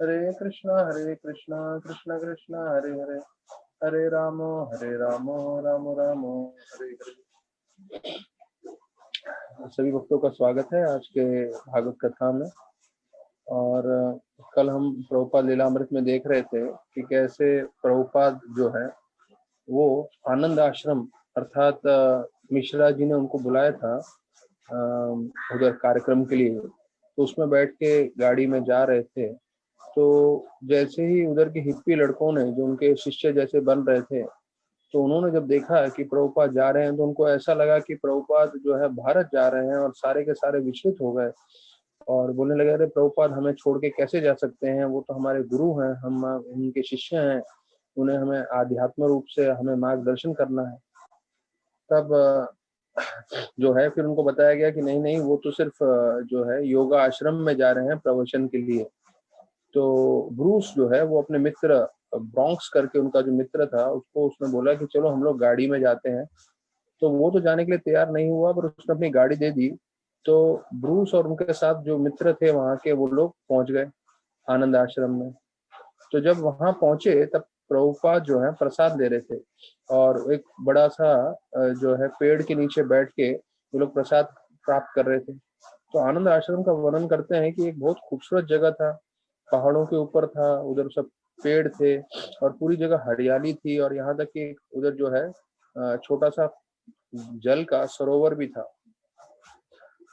हरे कृष्णा कृष्ण कृष्ण हरे हरे, हरे रामो राम राम हरे हरे। सभी भक्तों का स्वागत है आज के भागवत कथा में। और कल हम प्रभुपाद लीलामृत में देख रहे थे कि कैसे प्रभुपाद जो है वो आनंद आश्रम अर्थात मिश्रा जी ने उनको बुलाया था उधर कार्यक्रम के लिए। तो उसमें बैठ के गाड़ी में जा रहे थे, तो जैसे ही उधर के हिप्पी लड़कों ने जो उनके शिष्य जैसे बन रहे थे, तो उन्होंने जब देखा कि प्रभुपाद जा रहे हैं तो उनको ऐसा लगा कि प्रभुपाद जो है भारत जा रहे हैं, और सारे के सारे विचलित हो गए और बोलने लगे, अरे प्रभुपाद हमें छोड़ के कैसे जा सकते हैं, वो तो हमारे गुरु हैं, हम उनके शिष्य हैं, उन्हें हमें आध्यात्म रूप से हमें मार्गदर्शन करना है। तब जो है फिर उनको बताया गया कि नहीं नहीं, वो तो सिर्फ जो है योगा आश्रम में जा रहे हैं प्रवचन के लिए। तो ब्रूस जो है वो अपने मित्र ब्रॉन्क्स करके उनका जो मित्र था उसको उसने बोला कि चलो हम लोग गाड़ी में जाते हैं। तो वो तो जाने के लिए तैयार नहीं हुआ, पर उसने अपनी गाड़ी दे दी। तो ब्रूस और उनके साथ जो मित्र थे वहां के, वो लोग पहुंच गए आनंद आश्रम में। तो जब वहां पहुंचे तब प्रभुपाद जो है प्रसाद दे रहे थे, और एक बड़ा सा जो है पेड़ के नीचे बैठ के वो लोग प्रसाद प्राप्त कर रहे थे। तो आनंद आश्रम का वर्णन करते हैं कि एक बहुत खूबसूरत जगह था, पहाड़ों के ऊपर था, उधर सब पेड़ थे और पूरी जगह हरियाली थी, और यहाँ तक कि उधर जो है छोटा सा जल का सरोवर भी था।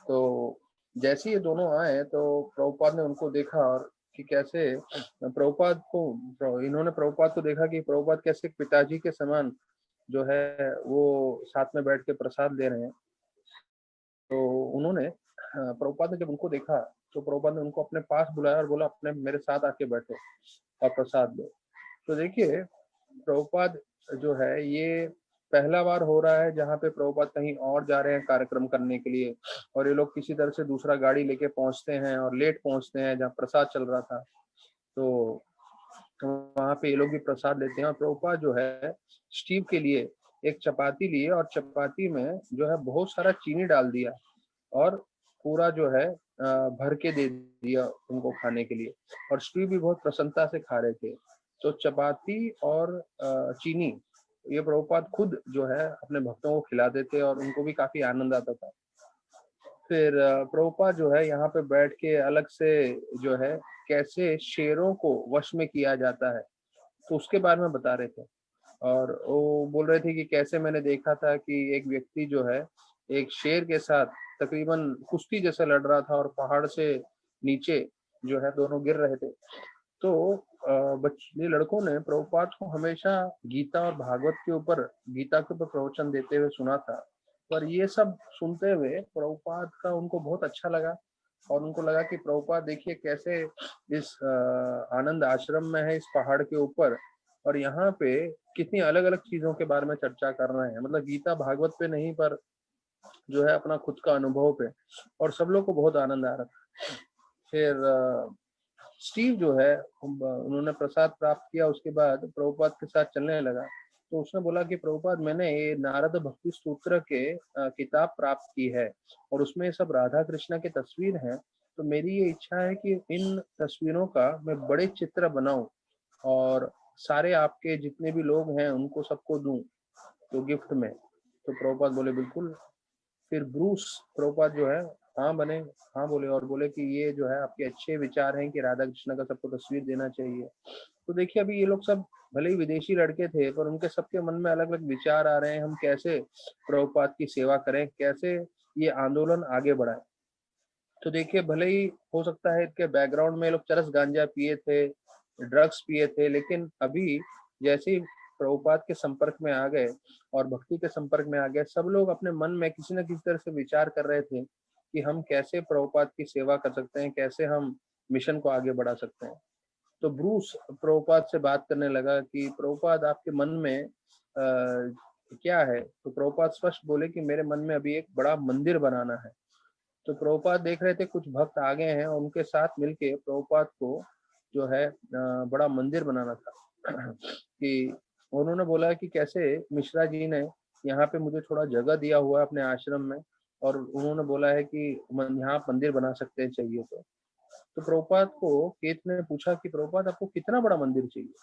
तो जैसे ये दोनों आए तो प्रभुपाद ने उनको देखा, और कि कैसे प्रभुपाद को इन्होंने प्रभुपाद को देखा कि प्रभुपाद कैसे पिताजी के समान जो है वो साथ में बैठ के प्रसाद ले रहे हैं। तो उन्होंने प्रभुपाद ने जब उनको देखा तो प्रभुपाद ने उनको अपने पास बुलाया और बोला, अपने मेरे साथ आके बैठो और प्रसाद लो। तो देखिए प्रभुपाद जो है ये पहला बार हो रहा है जहाँ पे प्रभुपाद कहीं और जा रहे हैं कार्यक्रम करने के लिए, और ये लोग किसी तरह से दूसरा गाड़ी लेके पहुंचते हैं और लेट पहुंचते हैं जहाँ प्रसाद चल रहा था। तो वहां पे ये लोग भी प्रसाद लेते हैं, और प्रभुपाद जो है स्टीव के लिए एक चपाती लिए, और चपाती में जो है बहुत सारा चीनी डाल दिया और पूरा जो है भर के दे दिया उनको खाने के लिए। और स्टीव भी बहुत प्रसन्नता से खा रहे थे। तो चपाती और चीनी ये प्रभुपाद खुद जो है अपने भक्तों को खिलाते थे, और उनको भी काफी आनंद आता था। फिर प्रभुपाद जो है यहाँ पे बैठ के अलग से जो है कैसे शेरों को वश में किया जाता है, तो उसके बारे में बता रहे थे। और वो बोल रहे थे कि कैसे मैंने देखा था कि एक व्यक्ति जो है एक शेर के साथ तकरीबन कुश्ती जैसा लड़ रहा था, और पहाड़ से नीचे जो है दोनों गिर रहे थे। तो बच्चे लड़कों ने प्रभुपाद को हमेशा गीता और भागवत के ऊपर, गीता के ऊपर प्रवचन देते हुए सुना था। पर ये सब सुनते हुए प्रभुपाद का उनको बहुत अच्छा लगा, और उनको लगा कि प्रभुपाद देखिए कैसे इस आनंद आश्रम में है, इस पहाड़ के ऊपर, और यहाँ पे कितनी अलग अलग चीजों के बारे में चर्चा कर रहे हैं, मतलब गीता भागवत पे नहीं, पर जो है अपना खुद का अनुभव पे। और सब लोग को बहुत आनंद आ रहा था। फिर स्टीव जो है उन्होंने प्रसाद प्राप्त किया, उसके बाद प्रभुपाद के साथ चलने लगा। तो उसने बोला कि प्रभुपाद मैंने ये नारद भक्ति सूत्र के किताब प्राप्त की है, और उसमें सब राधा कृष्णा की तस्वीर है। तो मेरी ये इच्छा है कि इन तस्वीरों का मैं बड़े चित्र बनाऊं और सारे आपके जितने भी लोग हैं उनको सबको दूं, तो गिफ्ट में। तो प्रभुपाद बोले बिल्कुल। फिर ब्रूस प्रभुपाद जो है हाँ बने, हाँ बोले, और बोले कि ये जो है आपके अच्छे विचार हैं कि राधा कृष्ण का सबको तस्वीर देना चाहिए। तो देखिए अभी ये लोग सब भले ही विदेशी लड़के थे, पर उनके सबके मन में अलग अलग विचार आ रहे हैं, हम कैसे प्रभुपाद की सेवा करें, कैसे ये आंदोलन आगे बढ़ाए। तो देखिए भले ही हो सकता है इनके बैकग्राउंड में लोग चरस गांजा पिए थे, ड्रग्स पिए थे, लेकिन अभी जैसे ही प्रभुपाद के संपर्क में आ गए और भक्ति के संपर्क में आ गए, सब लोग अपने मन में किसी न किसी तरह से विचार कर रहे थे कि हम कैसे प्रभुपाद की सेवा कर सकते हैं, कैसे हम मिशन को आगे बढ़ा सकते हैं। तो ब्रूस प्रभुपाद से बात करने लगा कि प्रभुपाद आपके मन में क्या है। तो प्रभुपाद स्पष्ट बोले कि मेरे मन में अभी एक बड़ा मंदिर बनाना है। तो प्रभुपाद देख रहे थे कुछ भक्त आ गए हैं, और उनके साथ मिलके प्रभुपाद को जो है बड़ा मंदिर बनाना था। कि उन्होंने बोला कि कैसे मिश्रा जी ने यहाँ पे मुझे थोड़ा जगह दिया हुआ है अपने आश्रम में, और उन्होंने बोला है कि यहाँ मंदिर बना सकते हैं चाहिए तो। तो प्रभुपाद को केत ने पूछा कि प्रभुपाद आपको कितना बड़ा मंदिर चाहिए।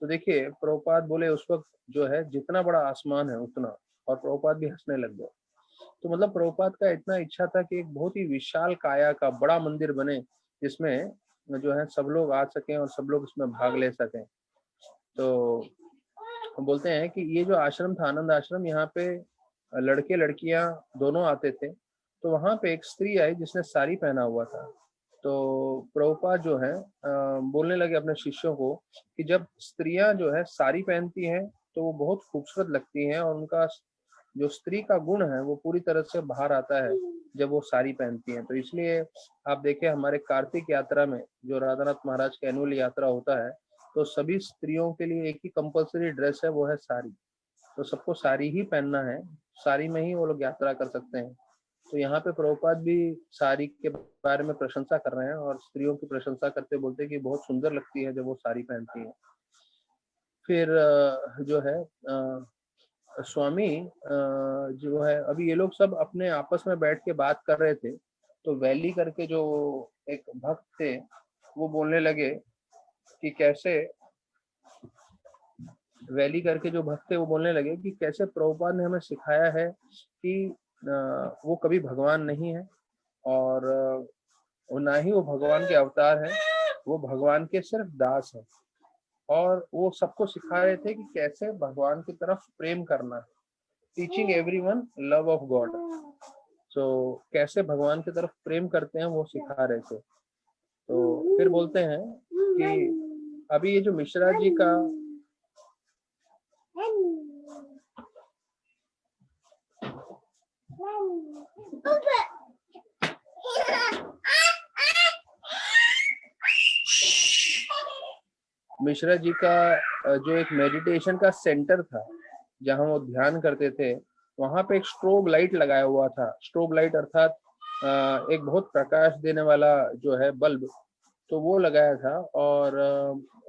तो देखिए प्रभुपाद बोले उस वक्त जो है जितना बड़ा आसमान है उतना, और प्रभुपाद भी हंसने लग गए। तो मतलब प्रभुपाद का इतना इच्छा था कि एक बहुत ही विशाल काया का बड़ा मंदिर बने, जिसमें जो है सब लोग आ सकें और सब लोग इसमें भाग ले सकें। तो बोलते हैं कि ये जो आश्रम था आनंद आश्रम, यहाँ पे लड़के लड़कियां दोनों आते थे। तो वहां पे एक स्त्री आई जिसने साड़ी पहना हुआ था। तो प्रभुपाद जो है बोलने लगे अपने शिष्यों को कि जब स्त्रियां जो है साड़ी पहनती हैं तो वो बहुत खूबसूरत लगती हैं, और उनका जो स्त्री का गुण है वो पूरी तरह से बाहर आता है जब वो साड़ी पहनती हैं। तो इसलिए आप देखें हमारे कार्तिक यात्रा में जो राधानाथ महाराज का एनुअल यात्रा होता है, तो सभी स्त्रियों के लिए एक ही कंपलसरी ड्रेस है, वो है साड़ी। तो सबको साड़ी ही पहनना है, साड़ी में ही वो लोग यात्रा कर सकते हैं। तो यहाँ पे प्रभुपाद भी साड़ी के बारे में प्रशंसा कर रहे हैं, और स्त्रियों की प्रशंसा करते बोलते हैं कि बहुत सुंदर लगती है जब वो साड़ी पहनती है। फिर जो है स्वामी जो है अभी ये लोग सब अपने आपस में बैठ के बात कर रहे थे। तो वैली करके जो एक भक्त थे वो बोलने लगे कि कैसे, वैली करके जो भक्त थे वो बोलने लगे कि कैसे प्रभुपाद ने हमें सिखाया है कि वो कभी भगवान नहीं है, और वो ना ही वो भगवान के अवतार है, वो भगवान के सिर्फ दास है। और वो सबको सिखा रहे थे कि कैसे भगवान की तरफ प्रेम करना है, teaching everyone love of God. So कैसे भगवान की तरफ प्रेम करते हैं वो सिखा रहे थे। तो फिर बोलते हैं कि अभी ये जो मिश्रा जी का मिश्रा जी का जो एक मेडिटेशन का सेंटर था जहां वो ध्यान करते थे, वहां पे एक स्ट्रोब लाइट लगाया हुआ था। स्ट्रोब लाइट अर्थात एक बहुत प्रकाश देने वाला जो है बल्ब, तो वो लगाया था। और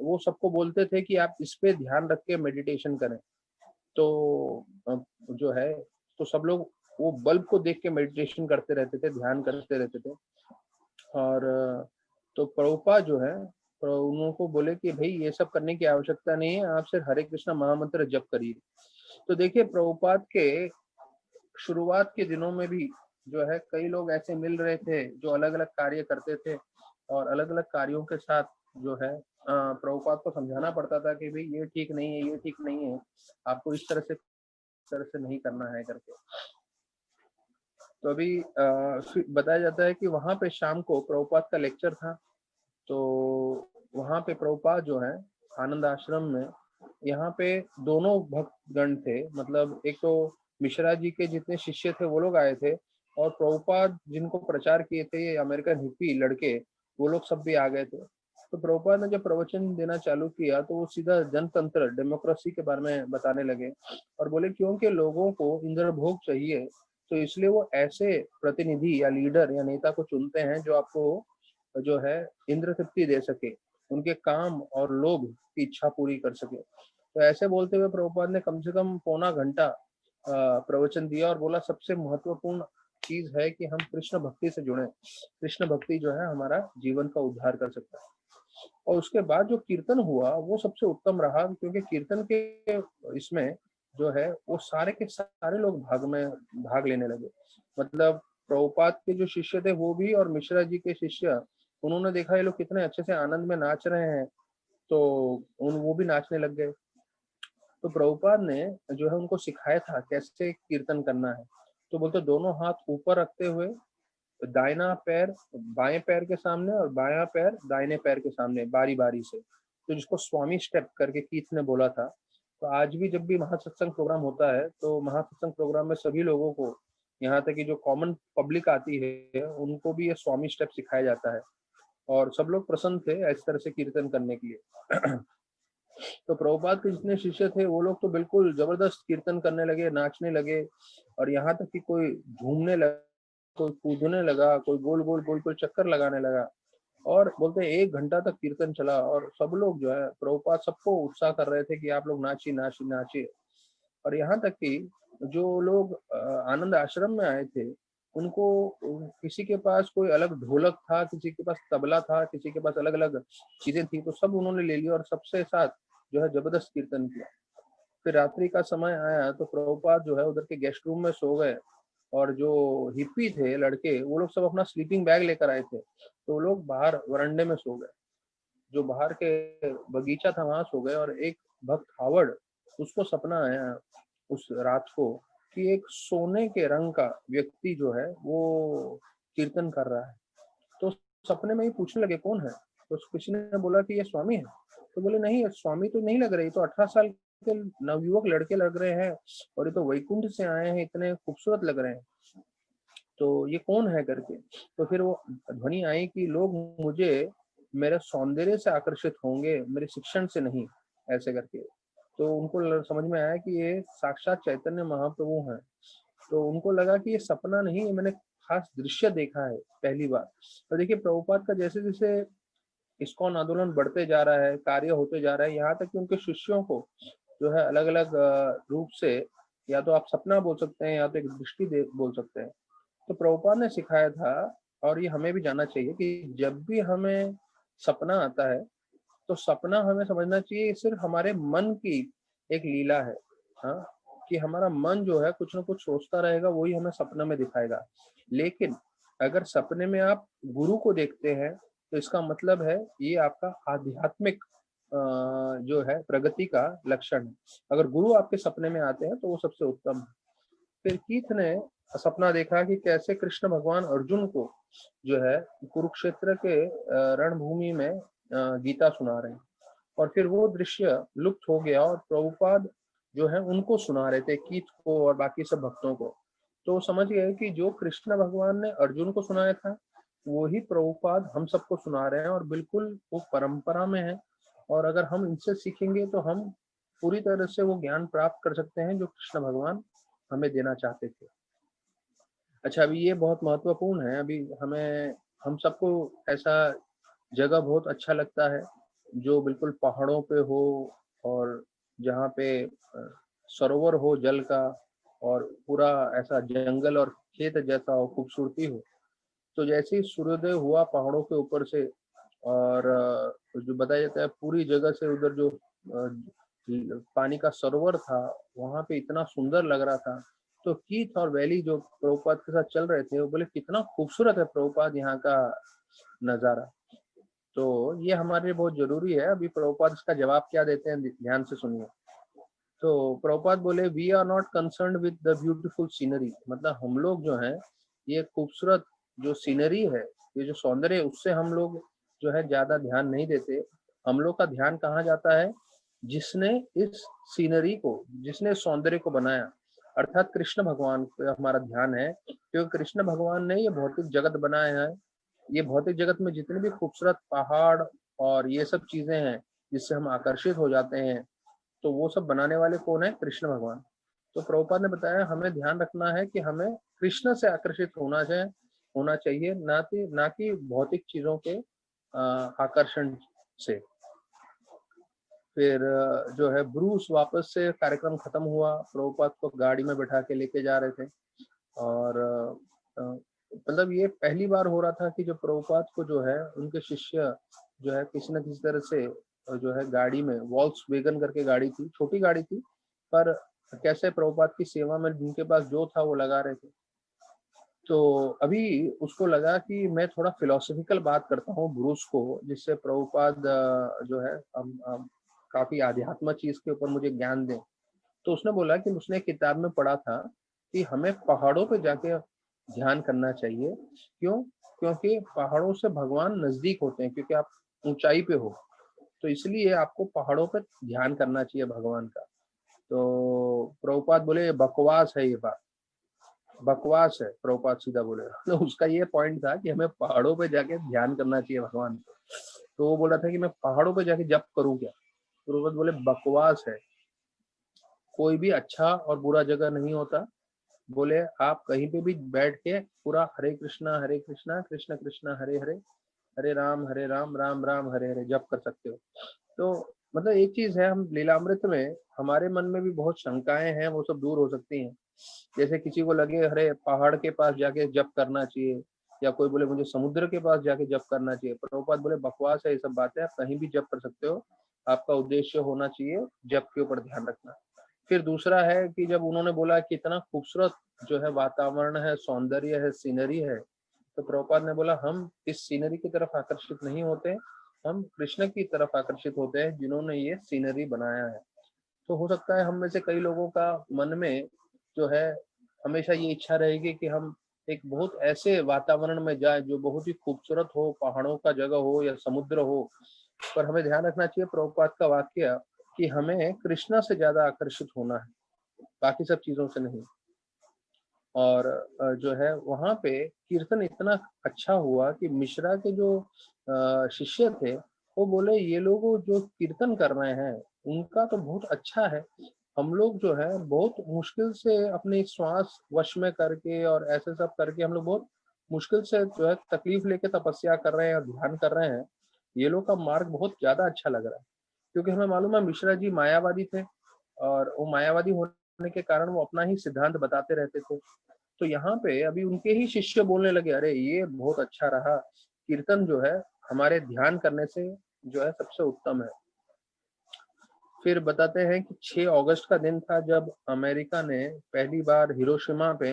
वो सबको बोलते थे कि आप इस पे ध्यान रख के मेडिटेशन करें। तो जो है तो सब लोग वो बल्ब को देख के मेडिटेशन करते रहते थे, ध्यान करते रहते थे। और तो प्रभुपाद जो है उनको बोले कि भाई ये सब करने की आवश्यकता नहीं है, आप सिर्फ हरे कृष्णा महामंत्र जप करिए। तो देखिए प्रभुपाद के शुरुआत के दिनों में भी जो है कई लोग ऐसे मिल रहे थे जो अलग अलग कार्य करते थे, और अलग अलग कार्यों के साथ जो है प्रभुपाद को समझाना पड़ता था कि भाई ये ठीक नहीं है, ये ठीक नहीं है, आपको इस तरह से नहीं करना है करके। तो अभी फिर बताया जाता है कि वहां पे शाम को प्रभुपाद का लेक्चर था। तो वहां पे प्रभुपाद जो है आनंद आश्रम में, यहाँ पे दोनों भक्तगण थे। मतलब एक तो मिश्रा जी के जितने शिष्य थे वो लोग आए थे, और प्रभुपाद जिनको प्रचार किए थे ये अमेरिकन हिप्पी लड़के, वो लोग सब भी आ गए थे। तो प्रभुपाद ने जब प्रवचन देना चालू किया तो वो सीधा जनतंत्र डेमोक्रेसी के बारे में बताने लगे, और बोले क्योंकि लोगों को इंद्रभोग चाहिए, तो इसलिए वो ऐसे प्रतिनिधि या लीडर या नेता को चुनते हैं जो आपको जो है इंद्र तृप्ति दे सके, उनके काम और लोभ की इच्छा पूरी कर सके। तो ऐसे बोलते हुए प्रभुपाद ने कम से कम पौना घंटा प्रवचन दिया, और बोला सबसे महत्वपूर्ण चीज है कि हम कृष्ण भक्ति से जुड़े। कृष्ण भक्ति जो है हमारा जीवन का उद्धार कर सकता है। और उसके बाद जो कीर्तन हुआ वो सबसे उत्तम रहा, क्योंकि कीर्तन के इसमें जो है वो सारे के सारे लोग भाग लेने लगे। मतलब प्रभुपाद के जो शिष्य थे वो भी, और मिश्रा जी के शिष्य, उन्होंने देखा ये लोग कितने अच्छे से आनंद में नाच रहे हैं, तो वो भी नाचने लग गए। तो प्रभुपाद ने जो है उनको सिखाया था कैसे कीर्तन करना है। तो बोलते दोनों हाथ ऊपर रखते हुए दाहिना पैर बाएं पैर के सामने और बायां पैर दाहिने पैर के सामने बारी बारी से, तो जिसको स्वामी स्टेप करके कीथ ने बोला था। तो आज भी जब भी महासत्संग प्रोग्राम होता है तो महासत्संग प्रोग्राम में सभी लोगों को, यहाँ तक कि जो कॉमन पब्लिक आती है उनको भी ये स्वामी स्टेप सिखाया जाता है, और सब लोग प्रसन्न थे इस तरह से कीर्तन करने के लिए। तो प्रभुपाद के जितने शिष्य थे वो लोग तो बिल्कुल जबरदस्त कीर्तन करने लगे, नाचने लगे, और यहाँ तक कि कोई झूमने लगा, कोई कूदने लगा, कोई गोल गोल गोल गोल चक्कर लगाने लगा। और बोलते हैं 1 घंटा तक कीर्तन चला, और सब लोग जो है प्रभुपाद सबको उत्साह कर रहे थे कि आप लोग नाचिए नाचिए नाचिए। और यहाँ तक कि जो लोग आनंद आश्रम में आए थे उनको किसी के पास कोई अलग ढोलक था, किसी के पास तबला था, किसी के पास अलग अलग चीजें थी, तो सब उन्होंने ले लिया और सबसे साथ जो है जबरदस्त कीर्तन किया। फिर रात्रि का समय आया तो प्रभुपाद जो है उधर के गेस्ट रूम में सो गए, और जो हिप्पी थे लड़के वो लोग सब अपना स्लीपिंग बैग लेकर आए थे, तो वो लोग बाहर वरांडे में सो गए, जो बाहर के बगीचा था वहां सो गए। और एक भक्त हावर्ड, उसको सपना आया उस रात को कि एक सोने के रंग का व्यक्ति जो है वो कीर्तन कर रहा है। तो सपने में ही पूछने लगे कौन है, तो किसी ने बोला कि ये स्वामी है। तो बोले नहीं, ये स्वामी तो नहीं लग रहे, ये तो 18 साल के नवयुवक लड़के लग रहे हैं, और ये तो वैकुंठ से आए हैं, इतने खूबसूरत लग रहे हैं, तो ये कौन है करके। तो फिर वो ध्वनि आई कि लोग मुझे मेरे सौंदर्य से आकर्षित होंगे, मेरे शिक्षण से नहीं, ऐसे करके। तो उनको समझ में आया कि ये साक्षात चैतन्य महाप्रभु हैं। तो उनको लगा कि ये सपना नहीं, ये मैंने खास दृश्य देखा है पहली बार। तो देखिए प्रभुपाद का जैसे जैसे इस्कॉन आंदोलन बढ़ते जा रहा है, कार्य होते जा रहा है, यहाँ तक कि उनके शिष्यों को जो है अलग अलग रूप से, या तो आप सपना बोल सकते हैं या तो एक दृष्टि बोल सकते हैं। तो प्रभुपाद ने सिखाया था, और ये हमें भी जानना चाहिए, कि जब भी हमें सपना आता है तो सपना हमें समझना चाहिए ये सिर्फ हमारे मन की एक लीला है। हाँ, कि हमारा मन जो है कुछ ना कुछ सोचता रहेगा, वही हमें सपने में दिखाएगा। लेकिन अगर सपने में आप गुरु को देखते हैं तो इसका मतलब है ये आपका आध्यात्मिक जो है प्रगति का लक्षण है। अगर गुरु आपके सपने में आते हैं तो वो सबसे उत्तम है। फिर कीथ ने सपना देखा कि कैसे कृष्ण भगवान अर्जुन को जो है कुरुक्षेत्र के रणभूमि में गीता सुना रहे हैं, और फिर वो दृश्य लुप्त हो गया और प्रभुपाद जो है उनको सुना रहे थे, कीथ को और बाकी सब भक्तों को। तो समझ गए कि जो कृष्ण भगवान ने अर्जुन को सुनाया था वही प्रभुपाद हम सबको सुना रहे हैं, और बिल्कुल वो परंपरा में है। और अगर हम इनसे सीखेंगे तो हम पूरी तरह से वो ज्ञान प्राप्त कर सकते हैं जो कृष्ण भगवान हमें देना चाहते थे। अच्छा, अभी ये बहुत महत्वपूर्ण है। अभी हमें, हम सबको ऐसा जगह बहुत अच्छा लगता है जो बिल्कुल पहाड़ों पे हो, और जहाँ पे सरोवर हो जल का, और पूरा ऐसा जंगल और खेत जैसा हो, खूबसूरती हो। तो जैसे ही सूर्योदय हुआ पहाड़ों के ऊपर से, और जो बताया जाता है पूरी जगह से उधर जो पानी का सरोवर था वहां पे इतना सुंदर लग रहा था। तो कीथ और वैली जो प्रभुपाद के साथ चल रहे थे वो बोले कितना खूबसूरत है प्रभुपाद यहाँ का नजारा। तो ये हमारे लिए बहुत जरूरी है। अभी प्रभुपाद इसका जवाब क्या देते हैं, ध्यान से सुनिए। तो प्रभुपाद बोले we are not concern with the beautiful scenery, मतलब हम लोग जो है ये खूबसूरत जो सीनरी है, ये जो सौंदर्य है, उससे हम लोग जो है ज्यादा ध्यान नहीं देते। हम लोग का ध्यान कहाँ जाता है, जिसने इस सीनरी को, जिसने सौंदर्य को बनाया, अर्थात कृष्ण भगवान पे हमारा ध्यान है, क्योंकि कृष्ण भगवान ने ये भौतिक जगत बनाया है। ये भौतिक जगत में जितने भी खूबसूरत पहाड़ और ये सब चीजें हैं जिससे हम आकर्षित हो जाते हैं, तो वो सब बनाने वाले कौन है, कृष्ण भगवान। तो प्रभुपाद ने बताया हमें ध्यान रखना है कि हमें कृष्ण से आकर्षित होना चाहिए, ना कि भौतिक चीजों के आकर्षण से। फिर जो है ब्रूस वापस से कार्यक्रम खत्म हुआ, प्रभुपाद को गाड़ी में बैठा के लेके जा रहे थे। और मतलब ये पहली बार हो रहा था कि जो प्रभुपाद को जो है उनके शिष्य जो है किसी न किसी तरह से जो है गाड़ी में, वॉल्स वेगन करके गाड़ी थी, छोटी गाड़ी थी, पर कैसे प्रभुपाद की सेवा में जिनके पास जो था वो लगा रहे थे। तो अभी उसको लगा कि मैं थोड़ा फिलोसफिकल बात करता हूँ ब्रूस को, जिससे प्रभुपाद जो है काफी आध्यात्म चीज के ऊपर मुझे ज्ञान दें। तो उसने बोला कि उसने एक किताब में पढ़ा था कि हमें पहाड़ों पे जाके ध्यान करना चाहिए। क्यों? क्योंकि पहाड़ों से भगवान नजदीक होते हैं, क्योंकि आप ऊंचाई पे हो, तो इसलिए आपको पहाड़ों पे ध्यान करना चाहिए भगवान का। तो प्रभुपाद बोले बकवास है ये बात, बकवास है, प्रभुपाद सीधा बोले। तो उसका ये पॉइंट था कि हमें पहाड़ों पे जाके ध्यान करना चाहिए भगवान को। तो वो बोला था कि मैं पहाड़ों पे जाके जप करूँ क्या? प्रभुपाद बोले बकवास है, कोई भी अच्छा और बुरा जगह नहीं होता। बोले आप कहीं पे भी बैठ के पूरा हरे कृष्णा कृष्ण कृष्ण हरे हरे, हरे राम राम राम हरे हरे जप कर सकते हो। तो मतलब एक चीज है, हम लीलामृत में हमारे मन में भी बहुत शंकाएं हैं, वो सब दूर हो सकती हैं। जैसे किसी को लगे अरे पहाड़ के पास जाके जप करना चाहिए, या कोई बोले मुझे समुद्र के पास जाके जप करना चाहिए। प्रभुपाद बोले बकवास है ये सब बातें, आप कहीं भी जप कर सकते हो, आपका उद्देश्य होना चाहिए जप के ऊपर ध्यान रखना। फिर दूसरा है कि जब उन्होंने बोला कि इतना खूबसूरत जो है वातावरण है, सौंदर्य है, सीनरी है, तो प्रभुपाद ने बोला हम इस सीनरी की तरफ आकर्षित नहीं होते, हम कृष्ण की तरफ आकर्षित होते हैं जिन्होंने ये सीनरी बनाया है। तो हो सकता है हम में से कई लोगों का मन में जो है हमेशा ये इच्छा रहेगी कि हम एक बहुत ऐसे वातावरण में जाए जो बहुत ही खूबसूरत हो, पहाड़ों का जगह हो या समुद्र हो। पर हमें ध्यान रखना चाहिए प्रभुपाद का वाक्य कि हमें कृष्णा से ज्यादा आकर्षित होना है, बाकी सब चीजों से नहीं। और जो है वहां पे कीर्तन इतना अच्छा हुआ कि मिश्रा के जो शिष्य थे वो बोले ये लोग जो कीर्तन कर रहे हैं उनका तो बहुत अच्छा है, हम लोग जो है बहुत मुश्किल से अपनी श्वास वश में करके और ऐसे सब करके हम लोग बहुत मुश्किल से जो है तकलीफ लेके तपस्या कर रहे हैं और ध्यान कर रहे हैं, ये लोग का मार्ग बहुत ज्यादा अच्छा लग रहा है। क्योंकि हमें मालूम है मिश्रा जी मायावादी थे, और वो मायावादी होने के कारण वो अपना ही सिद्धांत बताते रहते थे। तो यहाँ पे अभी उनके ही शिष्य बोलने लगे अरे ये बहुत अच्छा रहा, कीर्तन जो है हमारे ध्यान करने से जो है सबसे उत्तम है। फिर बताते हैं कि 6 अगस्त का दिन था जब अमेरिका ने पहली बार हिरोशिमा पे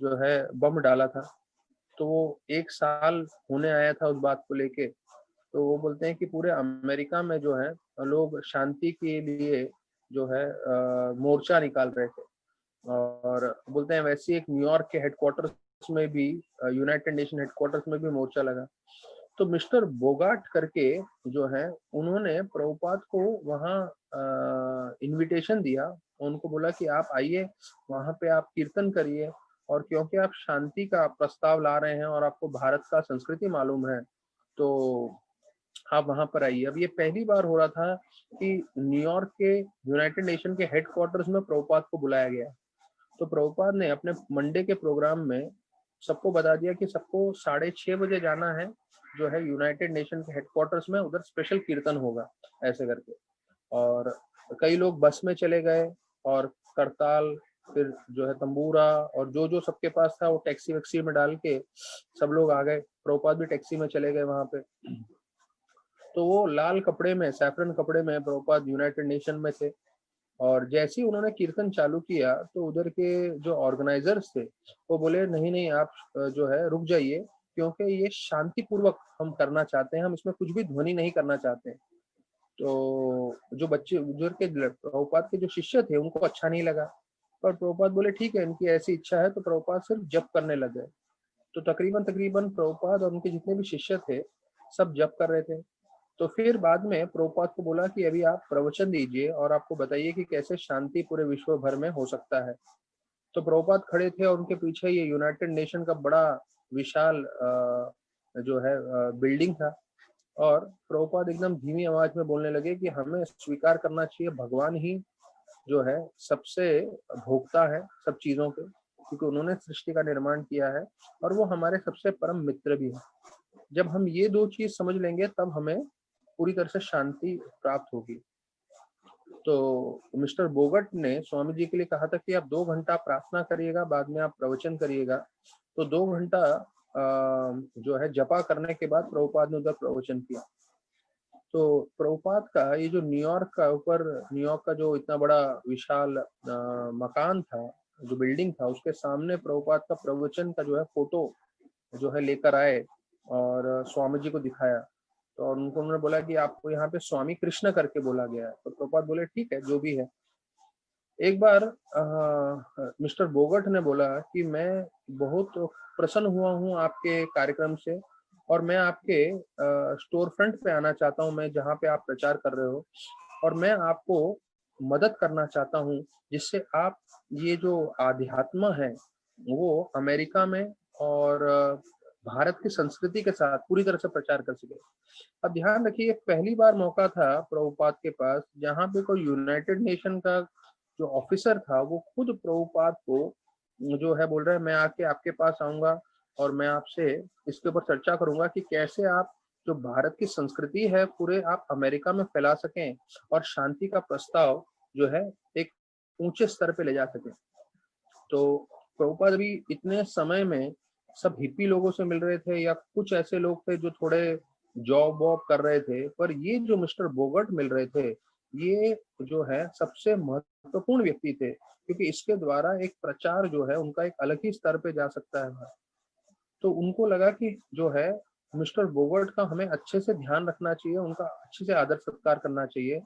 जो है बम डाला था। तो वो 1 साल होने आया था उस बात को लेके। तो वो बोलते हैं कि पूरे अमेरिका में जो है लोग शांति के लिए जो है मोर्चा निकाल रहे थे। और बोलते हैं वैसे एक न्यूयॉर्क के हेडक्वार्टर्स में भी, यूनाइटेड नेशन हेडक्वार्टर्स में भी मोर्चा लगा। तो मिस्टर बोगाट करके जो है उन्होंने प्रभुपाद को वहाँ इनविटेशन दिया, उनको बोला कि आप आइए वहाँ पे आप कीर्तन करिए, और क्योंकि आप शांति का प्रस्ताव ला रहे हैं और आपको भारत का संस्कृति मालूम है तो आप वहां पर आइए। अब ये पहली बार हो रहा था कि न्यूयॉर्क के यूनाइटेड नेशन के हेडक्वार्टर्स में प्रभुपाद को बुलाया गया। तो प्रभुपाद ने अपने मंडे के प्रोग्राम में सबको बता दिया कि सबको 6:30 बजे जाना है जो है यूनाइटेड नेशन के हेडक्वार्टर्स में, उधर स्पेशल कीर्तन होगा ऐसे करके। और कई लोग बस में चले गए, और करताल, फिर जो है तंबूरा, और जो जो सबके पास था वो टैक्सी वैक्सी में डाल के सब लोग आ गए। प्रभुपाद भी टैक्सी में चले गए वहां पे। तो वो लाल कपड़े में, सैफरन कपड़े में प्रभुपाद यूनाइटेड नेशन में थे। और जैसे ही उन्होंने कीर्तन चालू किया तो उधर के जो ऑर्गेनाइजर्स थे वो बोले नहीं नहीं आप जो है रुक जाइए, क्योंकि ये शांतिपूर्वक हम करना चाहते हैं, हम इसमें कुछ भी ध्वनि नहीं करना चाहते हैं। तो जो बच्चे उधर के प्रभुपाद के जो शिष्य थे उनको अच्छा नहीं लगा, पर प्रभुपाद बोले ठीक है इनकी ऐसी इच्छा है, तो प्रभुपाद सिर्फ जप करने लग गए। तो तकरीबन तकरीबन प्रभुपाद और उनके जितने भी शिष्य थे सब जप कर रहे थे। तो फिर बाद में प्रभुपाद को बोला कि अभी आप प्रवचन दीजिए और आपको बताइए कि कैसे शांति पूरे विश्व भर में हो सकता है। तो प्रभुपाद खड़े थे और उनके पीछे ये यूनाइटेड नेशन का बड़ा विशाल जो है बिल्डिंग था। और प्रभुपाद एकदम धीमी आवाज में बोलने लगे कि हमें स्वीकार करना चाहिए भगवान ही जो है सबसे भोक्ता है सब चीजों के, क्योंकि उन्होंने सृष्टि का निर्माण किया है और वो हमारे सबसे परम मित्र भी है। जब हम ये दो चीज समझ लेंगे तब हमें पूरी तरह से शांति प्राप्त होगी। तो मिस्टर बोगट ने स्वामी जी के लिए कहा था कि आप 2 घंटा प्रार्थना करिएगा, बाद में आप प्रवचन करिएगा। तो 2 घंटा जो है जपा करने के बाद प्रभुपाद ने उधर प्रवचन किया। तो प्रभुपाद का ये जो न्यूयॉर्क का ऊपर, न्यूयॉर्क का जो इतना बड़ा विशाल मकान था, जो बिल्डिंग था, उसके सामने प्रभुपाद का प्रवचन का जो है फोटो जो है लेकर आए और स्वामी जी को दिखाया। तो और उनको उन्होंने बोला कि आपको यहाँ पे स्वामी कृष्ण करके बोला गया है। तो प्रभुपाद बोले ठीक है जो भी है। एक बार मिस्टर बोगट ने बोला कि मैं बहुत प्रसन्न हुआ हूँ आपके कार्यक्रम से, और मैं आपके स्टोर फ्रंट पे आना चाहता हूँ, मैं जहाँ पे आप प्रचार कर रहे हो, और मैं आपको मदद करना चाहता हूँ जिससे आप ये जो आध्यात्म है वो अमेरिका में और भारत की संस्कृति के साथ पूरी तरह से प्रचार कर सके। अब ध्यान रखिए पहली बार मौका था प्रभुपाद के पास जहाँ पे कोई यूनाइटेड नेशन का जो ऑफिसर था वो खुद प्रभुपाद को जो है बोल रहा है मैं आके आपके पास आऊंगा और मैं आपसे इसके ऊपर चर्चा करूंगा कि कैसे आप जो भारत की संस्कृति है पूरे आप अमेरिका में फैला सकें और शांति का प्रस्ताव जो है एक ऊंचे स्तर पे ले जा सकें। तो प्रभुपाद अभी इतने समय में सब हिप्पी लोगों से मिल रहे थे या कुछ ऐसे लोग थे जो थोड़े जॉब वॉब कर रहे थे, पर ये जो मिस्टर बोगट मिल रहे थे, ये जो है सबसे महत्वपूर्ण व्यक्ति थे, क्योंकि इसके द्वारा एक प्रचार जो है उनका एक अलग ही स्तर पे जा सकता है। तो उनको लगा कि जो है मिस्टर बोगट का हमें अच्छे से ध्यान रखना चाहिए, उनका अच्छे से आदर सत्कार करना चाहिए।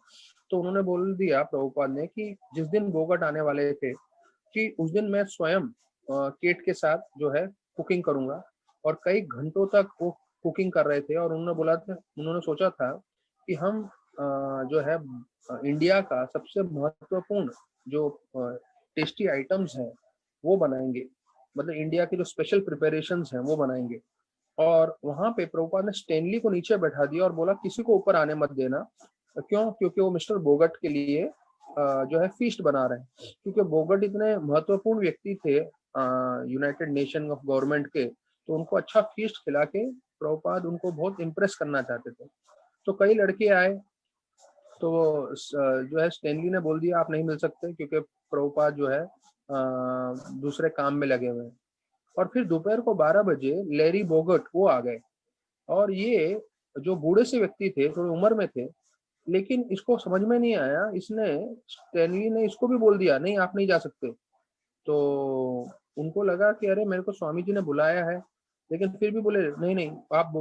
तो उन्होंने बोल दिया प्रभुपाद ने कि जिस दिन बोगट आने वाले थे कि उस दिन मैं स्वयं केट के साथ जो है कुकिंग करूंगा। और कई घंटों तक वो कुकिंग कर रहे थे और उन्होंने सोचा था कि हम जो है इंडिया का सबसे महत्वपूर्ण जो टेस्टी आइटम्स हैं वो बनाएंगे, मतलब इंडिया के जो स्पेशल प्रिपरेशंस हैं वो बनाएंगे। और वहां पे प्रभुपाद ने स्टेनली को नीचे बैठा दिया और बोला किसी को ऊपर आने मत देना। क्यों? क्योंकि वो मिस्टर बोगट के लिए जो है फीस्ट बना रहे हैं, क्योंकि बोगट इतने महत्वपूर्ण व्यक्ति थे यूनाइटेड नेशन ऑफ गवर्नमेंट के, तो उनको अच्छा फीस्ट खिला के प्रभुपाद उनको बहुत इम्प्रेस करना चाहते थे। तो कई लड़के आए, तो जो है स्टेनली ने बोल दिया आप नहीं मिल सकते, क्योंकि प्रभुपाद जो है दूसरे काम में लगे हुए हैं। और फिर दोपहर को 12 बजे लैरी बोगट वो आ गए, और ये जो बूढ़े से व्यक्ति थे, थोड़ी उम्र में थे, लेकिन इसको समझ में नहीं आया, इसने स्टेनली ने इसको भी बोल दिया नहीं आप नहीं जा सकते। तो उनको लगा कि अरे मेरे को स्वामी जी ने बुलाया है, लेकिन फिर भी बोले नहीं नहीं आप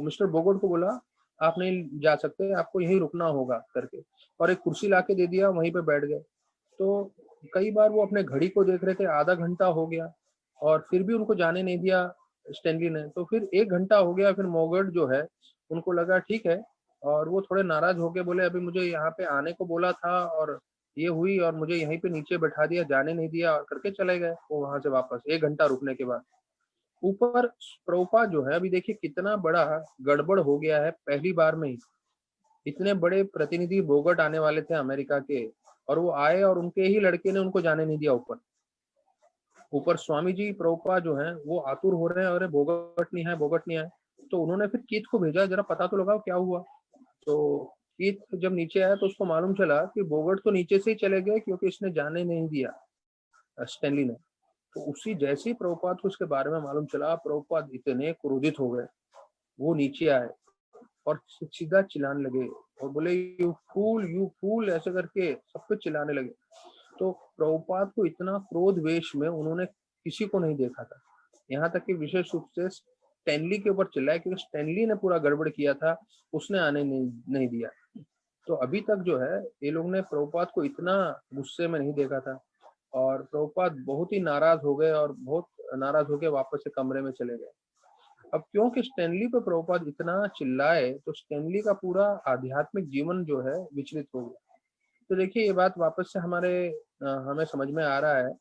मिस्टर बोगट को बोला आप नहीं जा सकते, आपको यहीं रुकना होगा करके, और एक कुर्सी ला के दे दिया, वहीं पे बैठ गए। तो कई बार वो अपने घड़ी को देख रहे थे, आधा घंटा हो गया और फिर भी उनको जाने नहीं दिया स्टेनली ने। तो फिर 1 घंटा हो गया, फिर मोगट जो है उनको लगा ठीक है, और वो थोड़े नाराज हो गए, बोले अभी मुझे यहाँ पे आने को बोला था और ये हुई और मुझे यहीं पे नीचे बैठा दिया, जाने नहीं दिया, और करके चले गए वो वहां से वापस 1 घंटा रुकने के बाद। ऊपर प्रभुपाद जो है अभी देखिए कितना बड़ा गड़बड़ हो गया है, पहली बार में ही इतने बड़े प्रतिनिधि बोगट आने वाले थे अमेरिका के, और वो आए और उनके ही लड़के ने उनको जाने नहीं दिया ऊपर। ऊपर स्वामी जी प्रभुपाद जो है वो आतुर हो रहे हैं, अरे बोगट नहीं है, बोगट नहीं है। तो उन्होंने फिर कीथ को भेजा, जरा पता तो लगाओ क्या हुआ। तो कीथ जब नीचे आया तो उसको मालूम चला कि बोगट तो नीचे से ही चले गए, क्योंकि इसने जाने नहीं दिया स्टेनली ने। तो उसी जैसे ही प्रभुपाद को उसके बारे में मालूम चला, प्रभुपाद इतने क्रोधित हो गए, वो नीचे आए और सीधा चिल्लाने लगे और बोले यू फूल ऐसे करके सब कुछ चिल्लाने लगे। तो प्रभुपाद को इतना क्रोध वेश में उन्होंने किसी को नहीं देखा था, यहाँ तक कि विशेष रूप से स्टैनली के ऊपर चिल्लाए, क्योंकि स्टैनली ने पूरा गड़बड़ किया था, उसने आने नहीं दिया। तो अभी तक जो है ये लोग ने प्रभुपाद को इतना गुस्से में नहीं देखा था, और प्रभुपाद बहुत ही नाराज हो गए और बहुत नाराज होकर वापस से कमरे में चले गए। अब क्योंकि स्टैनली पे प्रभुपाद इतना चिल्लाए, तो स्टैनली का पूरा आध्यात्मिक जीवन जो है विचलित हो गया। तो देखिए ये बात वापस से हमें समझ में आ रहा है,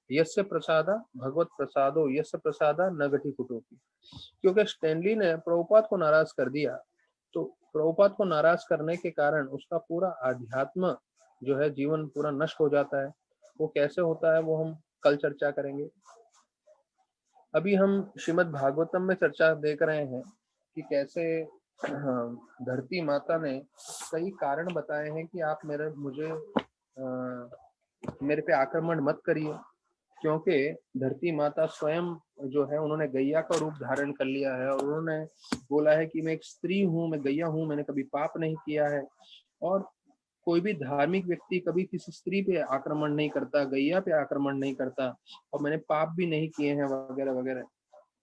यस्य प्रसादा भगवत प्रसादो यस्य प्रसादा न घटी कुटोपी। क्योंकि स्टैनली ने प्रभुपाद को नाराज कर दिया, तो प्रभुपाद को नाराज करने के कारण उसका पूरा आध्यात्म जो है जीवन पूरा नष्ट हो जाता है। वो कैसे होता है वो हम कल चर्चा करेंगे। अभी हम श्रीमद् भागवतम में चर्चा देख रहे हैं कि कैसे धरती माता ने कई कारण बताए हैं कि आप मेरे पे आक्रमण मत करिए, क्योंकि धरती माता स्वयं जो है उन्होंने गैया का रूप धारण कर लिया है, और उन्होंने बोला है कि मैं एक स्त्री हूँ, मैं गैया हूँ, मैंने कभी पाप नहीं किया है। और कोई भी धार्मिक व्यक्ति कभी किसी स्त्री पे आक्रमण नहीं करता, गैया पे आक्रमण नहीं करता, और मैंने पाप भी नहीं किए हैं वगैरह वगैरह।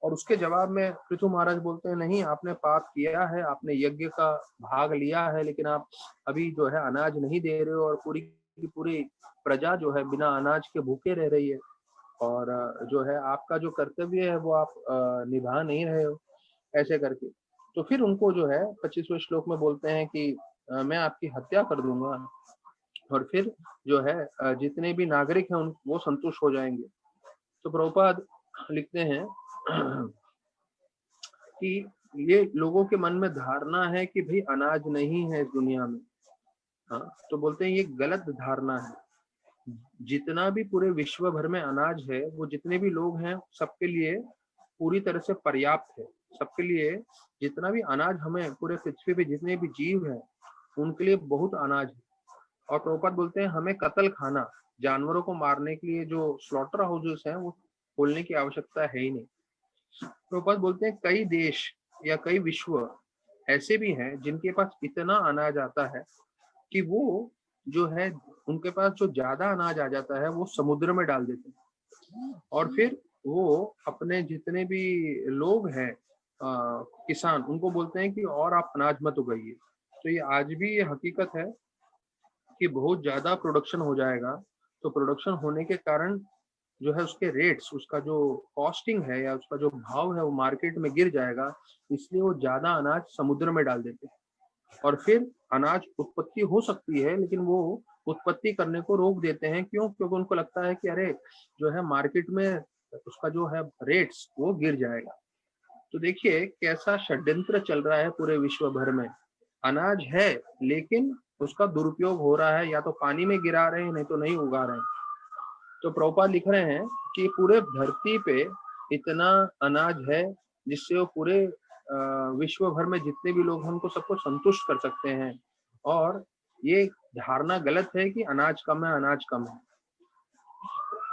और उसके जवाब में पृथु महाराज बोलते हैं नहीं आपने पाप किया है, आपने यज्ञ का भाग लिया है, लेकिन आप अभी जो है अनाज नहीं दे रहे हो, और पूरी की पूरी प्रजा जो है बिना अनाज के भूखे रह रही है, और जो है आपका जो कर्तव्य है वो आप निभा नहीं रहे हो, ऐसे करके। तो फिर उनको जो है 25वें श्लोक में बोलते हैं कि मैं आपकी हत्या कर दूंगा, और फिर जो है जितने भी नागरिक हैं उन वो संतुष्ट हो जाएंगे। तो प्रभुपाद लिखते हैं कि ये लोगों के मन में धारणा है कि भाई अनाज नहीं है इस दुनिया में। हाँ, तो बोलते हैं ये गलत धारणा है। जितना भी पूरे विश्व भर में अनाज है वो जितने भी लोग हैं सबके लिए पूरी तरह से पर्याप्त है। सबके लिए जितना भी अनाज हमें पूरे पृथ्वी पे जितने भी जीव हैं उनके लिए बहुत अनाज है। और प्रभुपाद बोलते हैं हमें कत्ल खाना जानवरों को मारने के लिए जो स्लॉटर हाउसेस हैं वो खोलने की आवश्यकता है ही नहीं। प्रभुपाद बोलते हैं कई देश या कई विश्व ऐसे भी हैं जिनके पास इतना अनाज आता है कि वो जो है, उनके पास जो ज्यादा अनाज आ जाता है वो समुद्र में डाल देते हैं, और फिर वो अपने जितने भी लोग हैं किसान, उनको बोलते हैं कि और आप अनाज मत उगाइए। तो ये आज भी ये हकीकत है कि बहुत ज्यादा प्रोडक्शन हो जाएगा, तो प्रोडक्शन होने के कारण जो है उसके रेट्स, उसका जो कॉस्टिंग है या उसका जो भाव है वो मार्केट में गिर जाएगा, इसलिए वो ज्यादा अनाज समुद्र में डाल देते हैं। और फिर अनाज उत्पत्ति हो सकती है लेकिन वो उत्पत्ति करने को रोक देते हैं। क्यों? क्योंकि उनको लगता है कि अरे जो है मार्केट में उसका जो है रेट्स वो गिर जाएगा। तो देखिए कैसा षड्यंत्र चल रहा है पूरे विश्व भर में। अनाज है लेकिन उसका दुरुपयोग हो रहा है, या तो पानी में गिरा रहे हैं नहीं तो नहीं उगा रहे हैं। तो प्रभुपाद लिख रहे हैं कि पूरे धरती पे इतना अनाज है जिससे वो पूरे विश्व भर में जितने भी लोग हैं उनको सबको संतुष्ट कर सकते हैं। और ये धारणा गलत है कि अनाज कम है, अनाज कम है।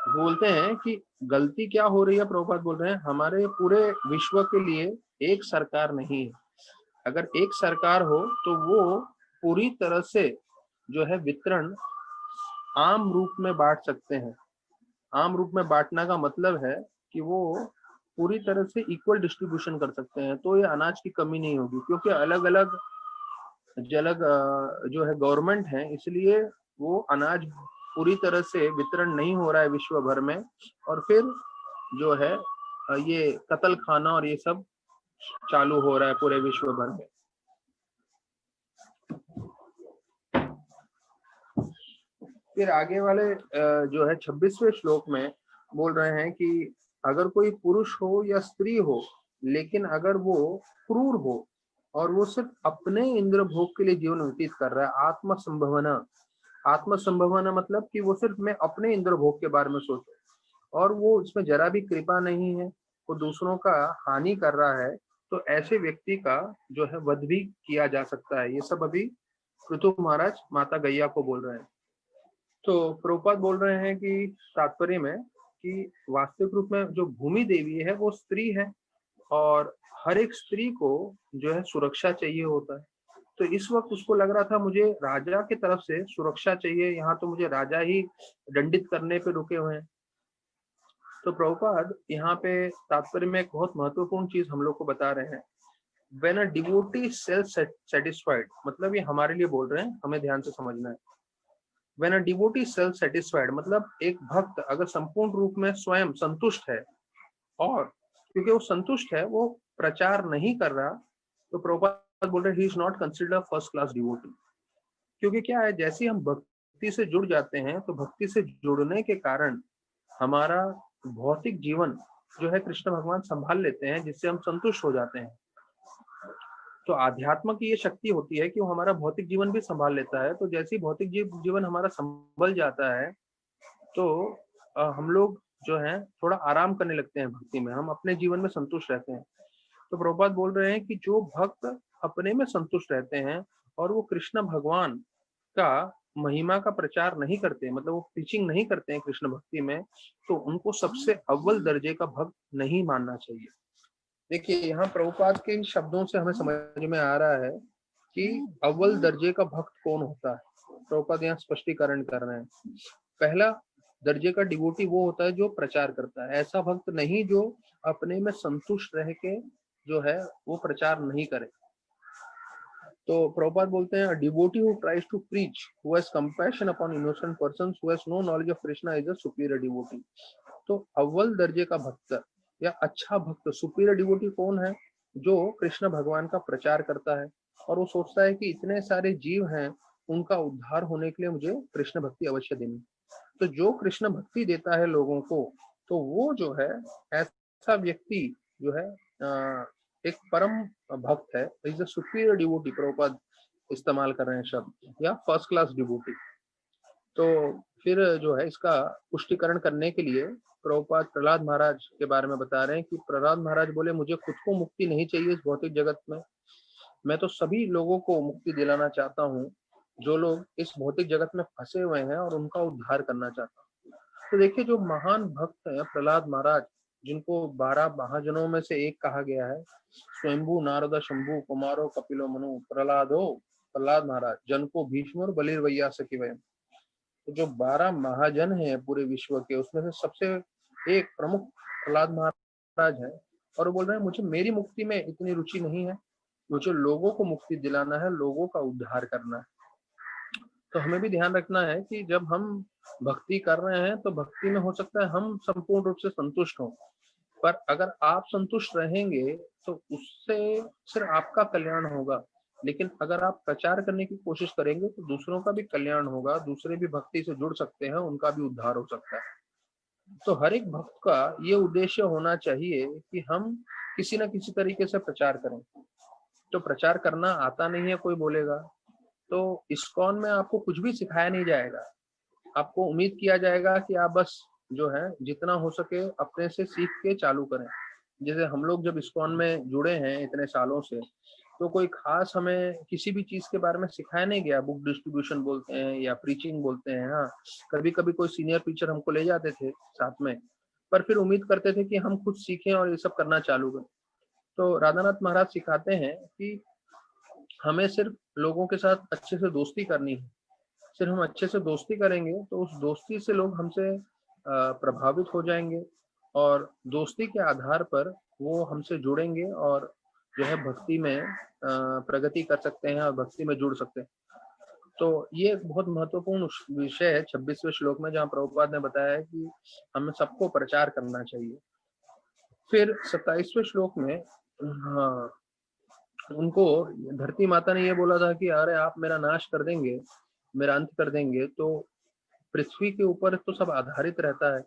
बोलते हैं कि गलती क्या हो रही है, प्रभुपाद बोल रहे हैं हमारे पूरे विश्व के लिए एक सरकार नहीं है। अगर एक सरकार हो तो वो पूरी तरह से जो है वितरण आम रूप में बांट सकते हैं। आम रूप में बांटना का मतलब है कि वो पूरी तरह से इक्वल डिस्ट्रीब्यूशन कर सकते हैं, तो ये अनाज की कमी नहीं होगी। क्योंकि अलग अलग जलग जो है गवर्नमेंट है, इसलिए वो अनाज पूरी तरह से वितरण नहीं हो रहा है विश्व भर में, और फिर जो है ये कत्ल खाना और ये सब चालू हो रहा है पूरे विश्व भर में। फिर आगे वाले जो है 26वें श्लोक में बोल रहे हैं कि अगर कोई पुरुष हो या स्त्री हो, लेकिन अगर वो क्रूर हो और वो सिर्फ अपने इंद्र भोग के लिए जीवन व्यतीत कर रहा है, आत्मसंभवना। आत्मसंभवना मतलब कि वो सिर्फ मैं अपने इंद्र भोग के बारे में सोचूं, और वो इसमें जरा भी कृपा नहीं है, वो दूसरों का हानि कर रहा है, तो ऐसे व्यक्ति का जो है वध भी किया जा सकता है। ये सब अभी पृथु महाराज माता गैया को बोल रहे हैं। तो प्रभुपाद बोल रहे हैं कि तात्पर्य में कि वास्तविक रूप में जो भूमि देवी है वो स्त्री है, और हर एक स्त्री को जो है सुरक्षा चाहिए होता है। तो इस वक्त उसको लग रहा था मुझे राजा की तरफ से सुरक्षा चाहिए, यहाँ तो मुझे राजा ही दंडित करने पे रुके हुए हैं। तो प्रभुपाद यहाँ पे तात्पर्य में एक बहुत महत्वपूर्ण चीज हम लोग को बता रहे हैं। When a devotee is self-satisfied, मतलब ये हमारे लिए बोल रहे हैं, हमें ध्यान से समझना है। When a devotee is self-satisfied, मतलब एक भक्त अगर संपूर्ण रूप में स्वयं संतुष्ट है, और क्योंकि वो संतुष्ट है, वो प्रचार नहीं कर रहा, तो प्रभुपाद बोल रहे he is not considered first class devotee. क्योंकि क्या है, जैसे हम भक्ति से जुड़ जाते हैं तो भक्ति से जुड़ने के कारण हमारा भौतिक जीवन जो है कृष्ण भगवान संभाल लेते हैं, जिससे हम संतुष्ट हो जाते हैं। तो आध्यात्म की ये शक्ति होती है कि वो हमारा भौतिक जीवन भी संभाल लेता है। तो जैसे ही भौतिक जीवन हमारा संभल जाता है, तो हम लोग जो है थोड़ा आराम करने लगते हैं भक्ति में, हम अपने जीवन में संतुष्ट रहते हैं। तो प्रभुपाद बोल रहे हैं कि जो भक्त अपने में संतुष्ट रहते हैं और वो कृष्ण भगवान का महिमा का प्रचार नहीं करते, मतलब वो टीचिंग नहीं करते हैं कृष्ण भक्ति में, तो उनको सबसे अव्वल दर्जे का भक्त नहीं मानना चाहिए। देखिए यहाँ प्रभुपाद के इन शब्दों से हमें समझ में आ रहा है कि अव्वल दर्जे का भक्त कौन होता है। प्रभुपाद यहाँ स्पष्टीकरण कर रहे हैं। पहला दर्जे का डिवोटी वो होता है जो प्रचार करता है, ऐसा भक्त नहीं जो अपने में संतुष्ट रह के जो है वो प्रचार नहीं करे। तो प्रभुपाद बोलते हैं devotee who tries to preach, who has compassion upon innocent persons, who has no knowledge of Krishna is a superior devotee. तो अव्वल दर्जे का भक्त या अच्छा भक्त, सुपीरियर डिवोटी कौन है? जो कृष्ण भगवान का प्रचार करता है और वो सोचता है कि इतने सारे जीव हैं, उनका उद्धार होने के लिए मुझे कृष्ण भक्ति अवश्य देनी। तो जो कृष्ण भक्ति देता है लोगों को, तो वो जो है ऐसा व्यक्ति जो है एक परम भक्त है, is a superior devotee. Prabhupada इस्तेमाल कर रहे हैं शब्द, या फर्स्ट क्लास डिवोटी। तो फिर जो है इसका पुष्टिकरण करने के लिए प्रभुपाद प्रहलाद महाराज के बारे में बता रहे हैं कि प्रहलाद महाराज बोले मुझे खुद को मुक्ति नहीं चाहिए इस भौतिक जगत में, मैं तो सभी लोगों को मुक्ति दिलाना चाहता हूँ। जो लोग इस भौतिक जगत में फंसे हुए हैं और उनका उद्धार करना चाहता हूँ। तो देखिए, जो महान भक्त हैं प्रहलाद महाराज, जिनको 12 महाजनों में से एक कहा गया है, स्वयंभू नारद शंभु कुमारो कपिलो मनु प्रहलादो, प्रहलाद महाराज जन को भीष्म और बलिर्वैया सखी वयम। तो जो 12 महाजन हैं पूरे विश्व के, उसमें से सबसे एक प्रमुख प्रहलाद महाराज है। और वो बोल रहे हैं मुझे मेरी मुक्ति में इतनी रुचि नहीं है, मुझे लोगों को मुक्ति दिलाना है, लोगों का उद्धार करना है। तो हमें भी ध्यान रखना है कि जब हम भक्ति कर रहे हैं तो भक्ति में हो सकता है हम संपूर्ण रूप से संतुष्ट हों, पर अगर आप संतुष्ट रहेंगे तो उससे सिर्फ आपका कल्याण होगा। लेकिन अगर आप प्रचार करने की कोशिश करेंगे तो दूसरों का भी कल्याण होगा, दूसरे भी भक्ति से जुड़ सकते हैं, उनका भी उद्धार हो सकता है। तो हर एक भक्त का ये उद्देश्य होना चाहिए कि हम किसी न किसी तरीके से प्रचार करें। तो प्रचार करना आता नहीं है कोई बोलेगा, तो इस्कॉन में आपको कुछ भी सिखाया नहीं जाएगा। आपको उम्मीद किया जाएगा कि आप बस जो है जितना हो सके अपने से सीख के चालू करें। जैसे हम लोग जब इस्कॉन में जुड़े हैं इतने सालों से, तो कोई खास हमें किसी भी चीज के बारे में सिखाया नहीं गया। बुक डिस्ट्रीब्यूशन बोलते हैं या प्रीचिंग बोलते हैं, हाँ कभी कभी कोई सीनियर टीचर हमको ले जाते थे साथ में, पर फिर उम्मीद करते थे कि हम खुद सीखें और ये सब करना चालू करें। तो राधानाथ महाराज सिखाते हैं कि हमें सिर्फ लोगों के साथ अच्छे से दोस्ती करनी है। सिर्फ हम अच्छे से दोस्ती करेंगे तो उस दोस्ती से लोग हमसे प्रभावित हो जाएंगे, और दोस्ती के आधार पर वो हमसे जुड़ेंगे और जो है भक्ति में प्रगति कर सकते हैं और भक्ति में जुड़ सकते हैं। तो ये एक बहुत महत्वपूर्ण विषय है 26वें श्लोक में, जहाँ प्रभुपाद ने बताया है कि हमें सबको प्रचार करना चाहिए। फिर 27वें श्लोक में हाँ, उनको धरती माता ने ये बोला था कि अरे आप मेरा नाश कर देंगे, मेरा अंत कर देंगे, तो पृथ्वी के ऊपर तो सब आधारित रहता है,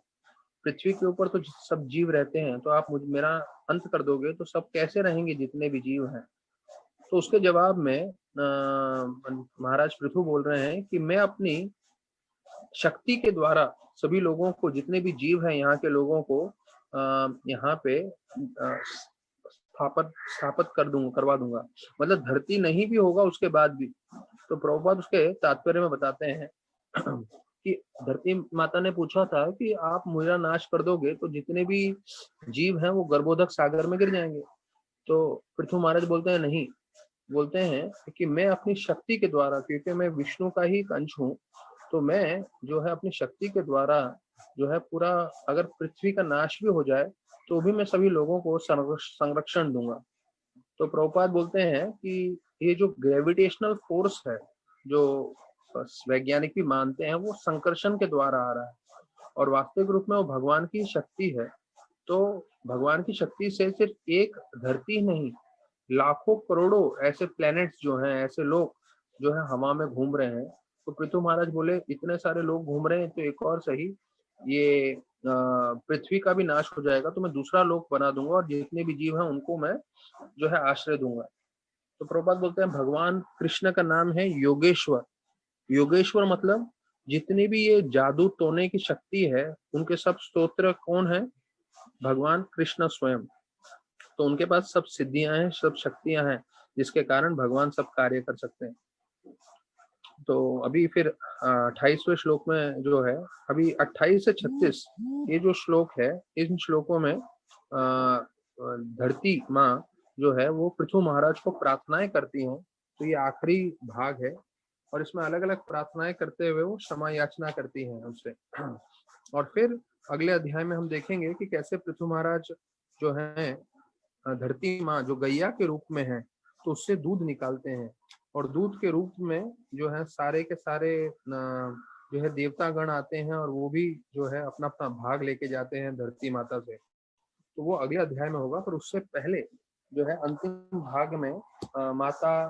पृथ्वी के ऊपर तो सब जीव रहते हैं, तो आप मुझ मेरा अंत कर दोगे तो सब कैसे रहेंगे जितने भी जीव हैं। तो उसके जवाब में महाराज पृथु बोल रहे हैं कि मैं अपनी शक्ति के द्वारा सभी लोगों को, जितने भी जीव हैं यहाँ के लोगों को यहाँ पे स्थापित करवा दूंगा। मतलब धरती नहीं भी होगा उसके बाद भी। तो प्रभुपाद उसके तात्पर्य में बताते हैं कि धरती माता ने पूछा था कि आप मेरा नाश कर दोगे तो जितने भी जीव हैं वो गर्भोदक सागर में गिर जाएंगे। तो पृथु महाराज बोलते हैं नहीं, बोलते हैं कि मैं अपनी शक्ति के द्वारा, क्योंकि मैं विष्णु का ही अंश हूँ, तो मैं जो है अपनी शक्ति के द्वारा जो है पूरा, अगर पृथ्वी का नाश भी हो जाए तो भी मैं सभी लोगों को संरक्षण दूंगा। तो प्रभुपाद बोलते हैं कि ये जो ग्रेविटेशनल फोर्स है, जो वैज्ञानिक भी मानते हैं, वो संकर्षण के द्वारा आ रहा है और वास्तविक रूप में वो भगवान की शक्ति है। तो भगवान की शक्ति से सिर्फ एक धरती नहीं, लाखों करोड़ों ऐसे प्लैनेट्स जो हैं, ऐसे लोग जो है हवा में घूम रहे हैं। तो पृथु महाराज बोले इतने सारे लोग घूम रहे हैं तो एक और सही, ये पृथ्वी का भी नाश हो जाएगा तो मैं दूसरा लोक बना दूंगा और जितने भी जीव हैं उनको मैं जो है आश्रय दूंगा। तो प्रभुपाद बोलते हैं भगवान कृष्ण का नाम है योगेश्वर। योगेश्वर मतलब जितनी भी ये जादू टोने की शक्ति है, उनके सब स्तोत्र कौन है? भगवान कृष्ण स्वयं। तो उनके पास सब सिद्धियां हैं, सब शक्तियां हैं, जिसके कारण भगवान सब कार्य कर सकते हैं। तो अभी फिर 28वें श्लोक में जो है, अभी 28 से 36 ये जो श्लोक है, इन श्लोकों में धरती माँ जो है वो पृथु महाराज को प्रार्थनाएं करती हैं। तो ये आखिरी भाग है और इसमें अलग अलग प्रार्थनाएं करते हुए वो क्षमा याचना करती हैं उनसे। और फिर अगले अध्याय में हम देखेंगे कि कैसे पृथु महाराज जो है धरती माँ जो गैया के रूप में है, तो उससे दूध निकालते हैं और दूध के रूप में जो है सारे के सारे जो है देवता गण आते हैं और वो भी जो है अपना अपना भाग लेके जाते हैं धरती माता से। तो वो अगले अध्याय में होगा, पर उससे पहले जो है अंतिम भाग में माता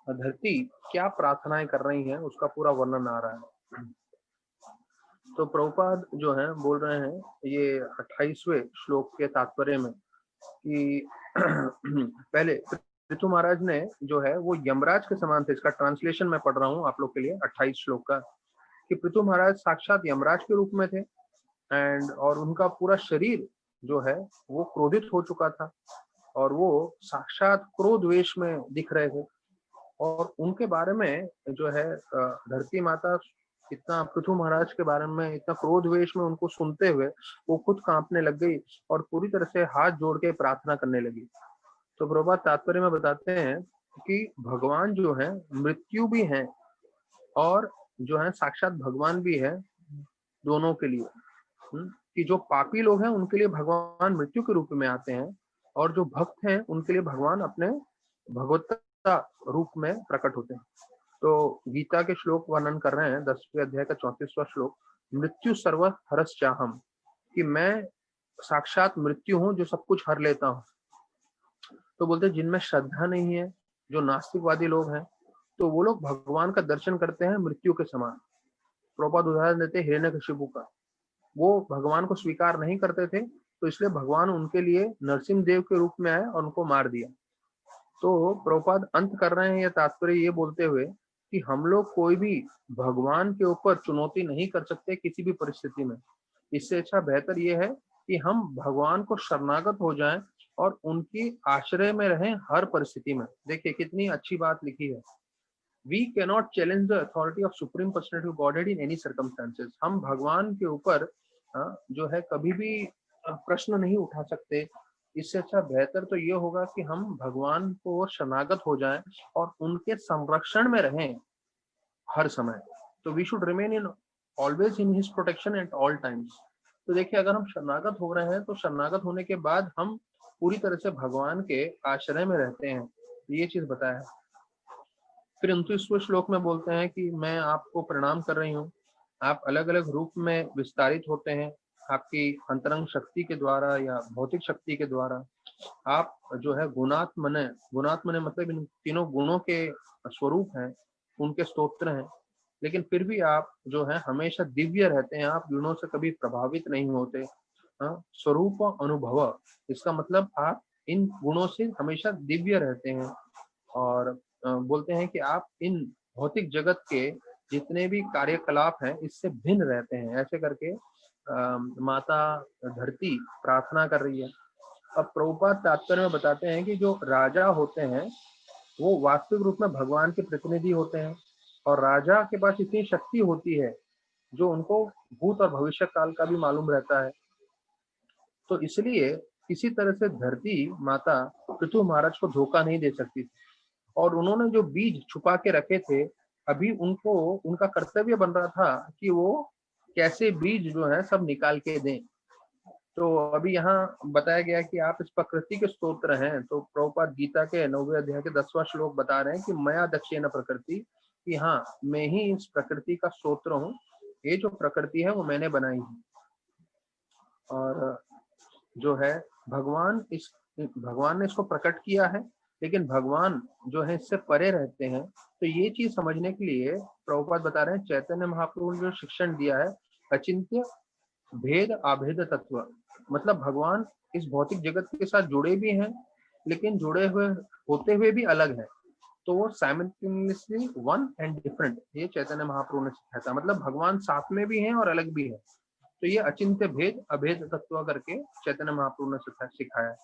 धरती क्या प्रार्थनाएं कर रही हैं उसका पूरा वर्णन आ रहा है। तो प्रभुपाद जो है बोल रहे हैं ये 28वें श्लोक के तात्पर्य में कि पहले पृथु महाराज ने जो है वो यमराज के समान थे। इसका ट्रांसलेशन मैं पढ़ रहा हूँ आप लोग के लिए 28 श्लोक का, कि पृथु महाराज साक्षात यमराज के रूप में थे एंड और उनका पूरा शरीर जो है वो क्रोधित हो चुका था और वो साक्षात क्रोध वेश में दिख रहे थे। और उनके बारे में जो है धरती माता इतना पृथु महाराज के बारे में इतना क्रोध वेश में उनको सुनते हुए वो खुद कांपने लग गई और पूरी तरह से हाथ जोड़ के प्रार्थना करने लगी। तो प्रभुपाद तात्पर्य में बताते हैं कि भगवान जो है मृत्यु भी है और जो है साक्षात भगवान भी है दोनों के लिए। कि जो पापी लोग हैं उनके लिए भगवान मृत्यु के रूप में आते हैं और जो भक्त हैं उनके लिए भगवान अपने भगवत्ता रूप में प्रकट होते हैं। तो गीता के श्लोक वर्णन कर रहे हैं 10वें अध्याय का 34वां श्लोक, मृत्यु सर्व हरस चाहम, कि मैं साक्षात मृत्यु हूं जो सब कुछ हर लेता हूं। तो बोलते जिनमें श्रद्धा नहीं है, जो नास्तिकवादी लोग हैं, तो वो लोग भगवान का दर्शन करते हैं मृत्यु के समान। प्रभुपाद उदाहरण देते हिरण्यकशिपु का, वो भगवान को स्वीकार नहीं करते थे तो इसलिए भगवान उनके लिए नरसिंह देव के रूप में आए और उनको मार दिया। तो प्रभुपाद अंत कर रहे हैं, यह तात्पर्य ये बोलते हुए कि हम लोग कोई भी भगवान के ऊपर चुनौती नहीं कर सकते किसी भी परिस्थिति में। इससे अच्छा बेहतर ये है कि हम भगवान को शरणागत हो जाएं और उनकी आश्रय में रहें हर परिस्थिति में। देखिए कितनी अच्छी बात लिखी है, we cannot challenge the authority of supreme personality of Godhead in any circumstances. हम भगवान के ऊपर जो है कभी भी प्रश्न नहीं उठा सकते। इससे अच्छा बेहतर तो ये होगा कि हम भगवान को शरणागत हो जाएं और उनके संरक्षण में रहें हर समय। तो we should remain in always in his protection at all times. तो देखिए अगर हम शरणागत हो रहे हैं तो शरणागत होने के बाद हम पूरी तरह से भगवान के आश्रय में रहते हैं, ये चीज बताया है। फिर 29वें श्लोक में बोलते हैं कि मैं आपको प्रणाम कर रही हूँ, आप अलग अलग रूप में विस्तारित होते हैं आपकी अंतरंग शक्ति के द्वारा या भौतिक शक्ति के द्वारा। आप जो है गुणात्मने मतलब इन तीनों गुणों के स्वरूप हैं, उनके स्तोत्र हैं, लेकिन फिर भी आप जो है हमेशा दिव्य रहते हैं, आप गुणों से कभी प्रभावित नहीं होते। स्वरूप अनुभव, इसका मतलब आप इन गुणों से हमेशा दिव्य रहते हैं। और बोलते हैं कि आप इन भौतिक जगत के जितने भी कार्यकलाप हैं इससे भिन्न रहते हैं। ऐसे करके माता धरती प्रार्थना कर रही है। अब प्रभुपाद तात्पर्य में बताते हैं कि जो राजा होते हैं वो वास्तविक रूप में भगवान के प्रतिनिधि होते हैं और राजा के पास इतनी शक्ति होती है जो उनको भूत और भविष्य काल का भी मालूम रहता है। तो इसलिए किसी तरह से धरती माता पृथु महाराज को धोखा नहीं दे सकती थी और उन्होंने जो बीज छुपा के रखे थे, अभी उनको उनका कर्तव्य बन रहा था कि वो कैसे बीज जो है सब निकाल के दें। तो अभी यहाँ बताया गया कि आप इस प्रकृति के स्तोत्र हैं। तो प्रभुपाद गीता के 9वें अध्याय के 10वां श्लोक बता रहे हैं कि मया दक्षेण प्रकृति, कि हाँ मैं ही इस प्रकृति का स्तोत्र हूँ, ये जो प्रकृति है वो मैंने बनाई है। और जो है भगवान ने इसको प्रकट किया है, लेकिन भगवान जो है इससे परे रहते हैं। तो ये चीज समझने के लिए प्रभुपाद बता रहे हैं चैतन्य महाप्रभु ने जो शिक्षण दिया है, अचिंत्य भेद अभेद तत्व, मतलब भगवान इस भौतिक जगत के साथ जुड़े भी हैं लेकिन जुड़े हुए होते हुए भी अलग है। तो वो साइमल्टेनियसली वन एंड डिफरेंट, ये चैतन्य महाप्रभु ने सिखाया था। मतलब भगवान साथ में भी हैं और अलग भी है। तो ये अचिंत्य भेद अभेद तत्व करके चैतन्य महाप्रभु ने सिखाया है।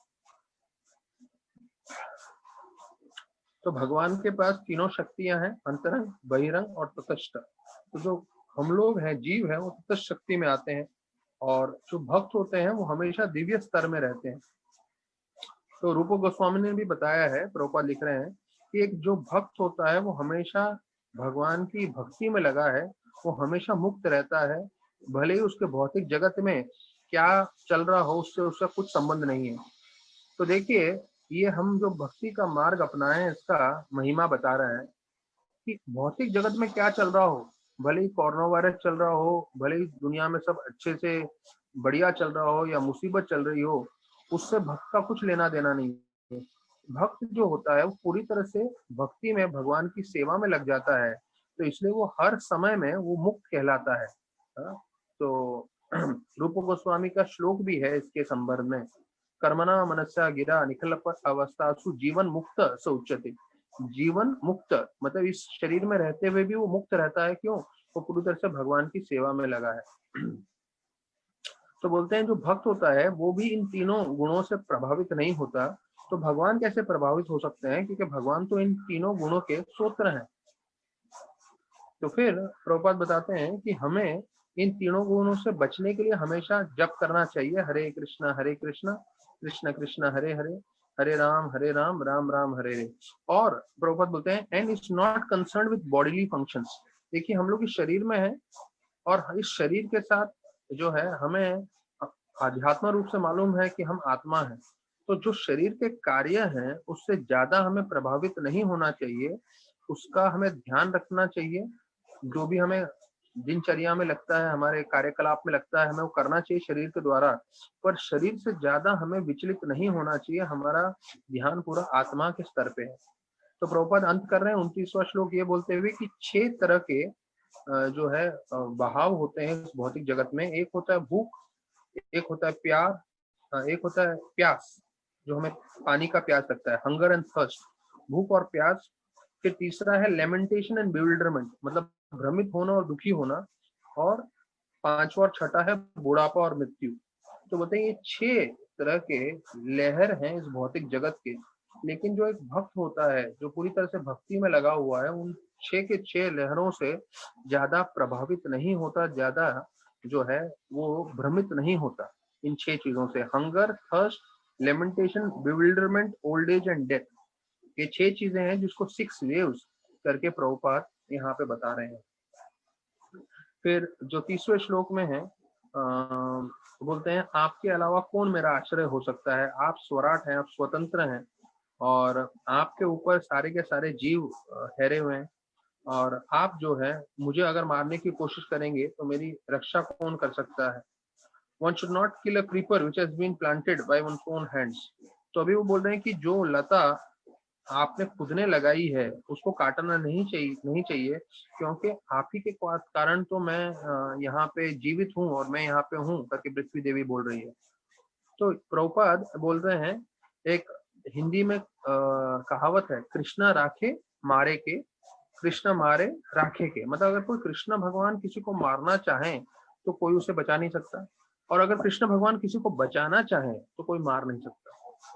तो भगवान के पास तीनों शक्तियां हैं, अंतरंग, बहिरंग और तटस्थ। तो जो हम लोग हैं, जीव हैं, वो तटस्थ शक्ति में आते हैं और जो भक्त होते हैं वो हमेशा दिव्य स्तर में रहते हैं। तो रूप गोस्वामी ने भी बताया है, प्रभुपाद लिख रहे हैं कि एक जो भक्त होता है वो हमेशा भगवान की भक्ति में लगा है, वो हमेशा मुक्त रहता है, भले ही उसके भौतिक जगत में क्या चल रहा हो उससे उसका कुछ संबंध नहीं है। तो देखिए ये हम जो भक्ति का मार्ग अपनाए इसका महिमा बता रहा है कि भौतिक जगत में क्या चल रहा हो, भले ही कोरोना वायरस चल रहा हो, भले ही दुनिया में सब अच्छे से बढ़िया चल रहा हो या मुसीबत चल रही हो, उससे भक्त का कुछ लेना देना नहीं है। भक्त जो होता है वो पूरी तरह से भक्ति में भगवान की सेवा में लग जाता है, तो इसलिए वो हर समय में वो मुक्त कहलाता है। तो रूप गोस्वामी का श्लोक भी है इसके संदर्भ में, कर्मणा मनस्या गिरा निखिल अवस्थासु जीवन मुक्त स उच्यते। जीवन मुक्त मतलब इस शरीर में रहते हुए भी वो मुक्त रहता है। क्यों? वो पूरी तरह से भगवान की सेवा में लगा है। तो बोलते हैं जो भक्त होता है वो भी इन तीनों गुणों से प्रभावित नहीं होता, तो भगवान कैसे प्रभावित हो सकते हैं, क्योंकि भगवान तो इन तीनों गुणों के सूत्र हैं। तो फिर प्रभुपाद बताते हैं कि हमें इन तीनों गुणों से बचने के लिए हमेशा जप करना चाहिए, हरे कृष्णा कृष्ण कृष्ण हरे हरे, हरे राम राम राम हरे हरे। और प्रभुपाद बोलते हैं and it's not concern with bodily functions. देखिए हम लोग इस शरीर में है और इस शरीर के साथ जो है हमें आध्यात्म रूप से मालूम है कि हम आत्मा हैं। तो जो शरीर के कार्य हैं उससे ज्यादा हमें प्रभावित नहीं होना चाहिए, उसका हमें ध्यान रखना चाहिए। जो भी हमें दिनचर्या में लगता है, हमारे कार्यकलाप में लगता है, हमें वो करना चाहिए शरीर के द्वारा, पर शरीर से ज्यादा हमें विचलित नहीं होना चाहिए। हमारा ध्यान पूरा आत्मा के स्तर पे है। तो प्रभुपाद अंत कर रहे हैं 29वां श्लोक ये बोलते हुए कि 6 तरह के जो है बहाव होते हैं इस भौतिक जगत में। एक होता है भूख, एक होता है प्यार, एक होता है प्यास, जो हमें पानी का प्यास लगता है, हंगर एंड थर्स्ट, भूख और प्यास। फिर तीसरा है लेमेंटेशन एंड बिविल्डरमेंट, मतलब भ्रमित होना और दुखी होना। और पांचवा और छठा है बुढ़ापा और मृत्यु। तो बोलते हैं ये 6 तरह के लहर हैं इस भौतिक जगत के। लेकिन जो एक भक्त होता है जो पूरी तरह से भक्ति में लगा हुआ है, उन 6 के 6 लहरों से ज्यादा प्रभावित नहीं होता, ज्यादा जो है वो भ्रमित नहीं होता इन 6 चीजों से, hunger, thirst, lamentation, bewilderment, old age and death. ये 6 चीजें हैं जिसको 6 वेव्स करके प्रभुपाद यहाँ पे बता रहे हैं। फिर जो 30वें श्लोक में है बोलते हैं आपके अलावा कौन मेरा आश्रय हो सकता है, आप स्वराट हैं, आप स्वतंत्र हैं, और आपके ऊपर सारे के सारे जीव ठहरे हुए हैं, और आप जो है मुझे अगर मारने की कोशिश करेंगे तो मेरी रक्षा कौन कर सकता है। One should not kill a creeper which has been planted by one's own hands। तो अभी वो बोल रहे हैं कि जो लता आपने खुद ने लगाई है उसको काटना नहीं चाहिए, क्योंकि आप ही के कारण तो मैं यहाँ पे जीवित हूँ और मैं यहाँ पे हूँ करके पृथ्वी देवी बोल रही है। तो प्रभुपाद बोल रहे हैं एक हिंदी में कहावत है, कृष्णा राखे मारे के, कृष्ण मारे राखे के। मतलब अगर कोई कृष्ण भगवान किसी को मारना चाहे तो कोई उसे बचा नहीं सकता, और अगर कृष्ण भगवान किसी को बचाना चाहे तो कोई मार नहीं सकता।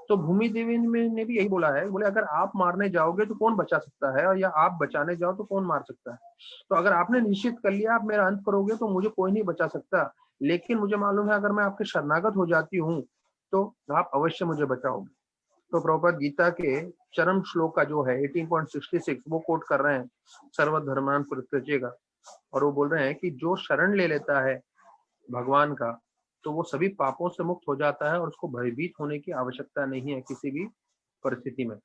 तो भूमि देवी ने भी यही बोला है, बोले अगर आप मारने जाओगे तो कौन बचा सकता है, और या आप बचाने जाओ तो कौन मार सकता है। तो अगर आपने निश्चित कर लिया आप मेरा अंत करोगे तो मुझे कोई नहीं बचा सकता, लेकिन मुझे मालूम है अगर मैं आपके शरणागत हो जाती हूँ तो आप अवश्य मुझे बचाओगे। तो प्रभुपाद गीता के चरम श्लोक का जो है 18.66 वो कोट कर रहे हैं, सर्वधर्मान परित्यजेगा। और वो बोल रहे हैं कि जो शरण ले लेता है भगवान का तो वो सभी पापों से मुक्त हो जाता है और उसको भयभीत होने की आवश्यकता नहीं है किसी भी परिस्थिति में।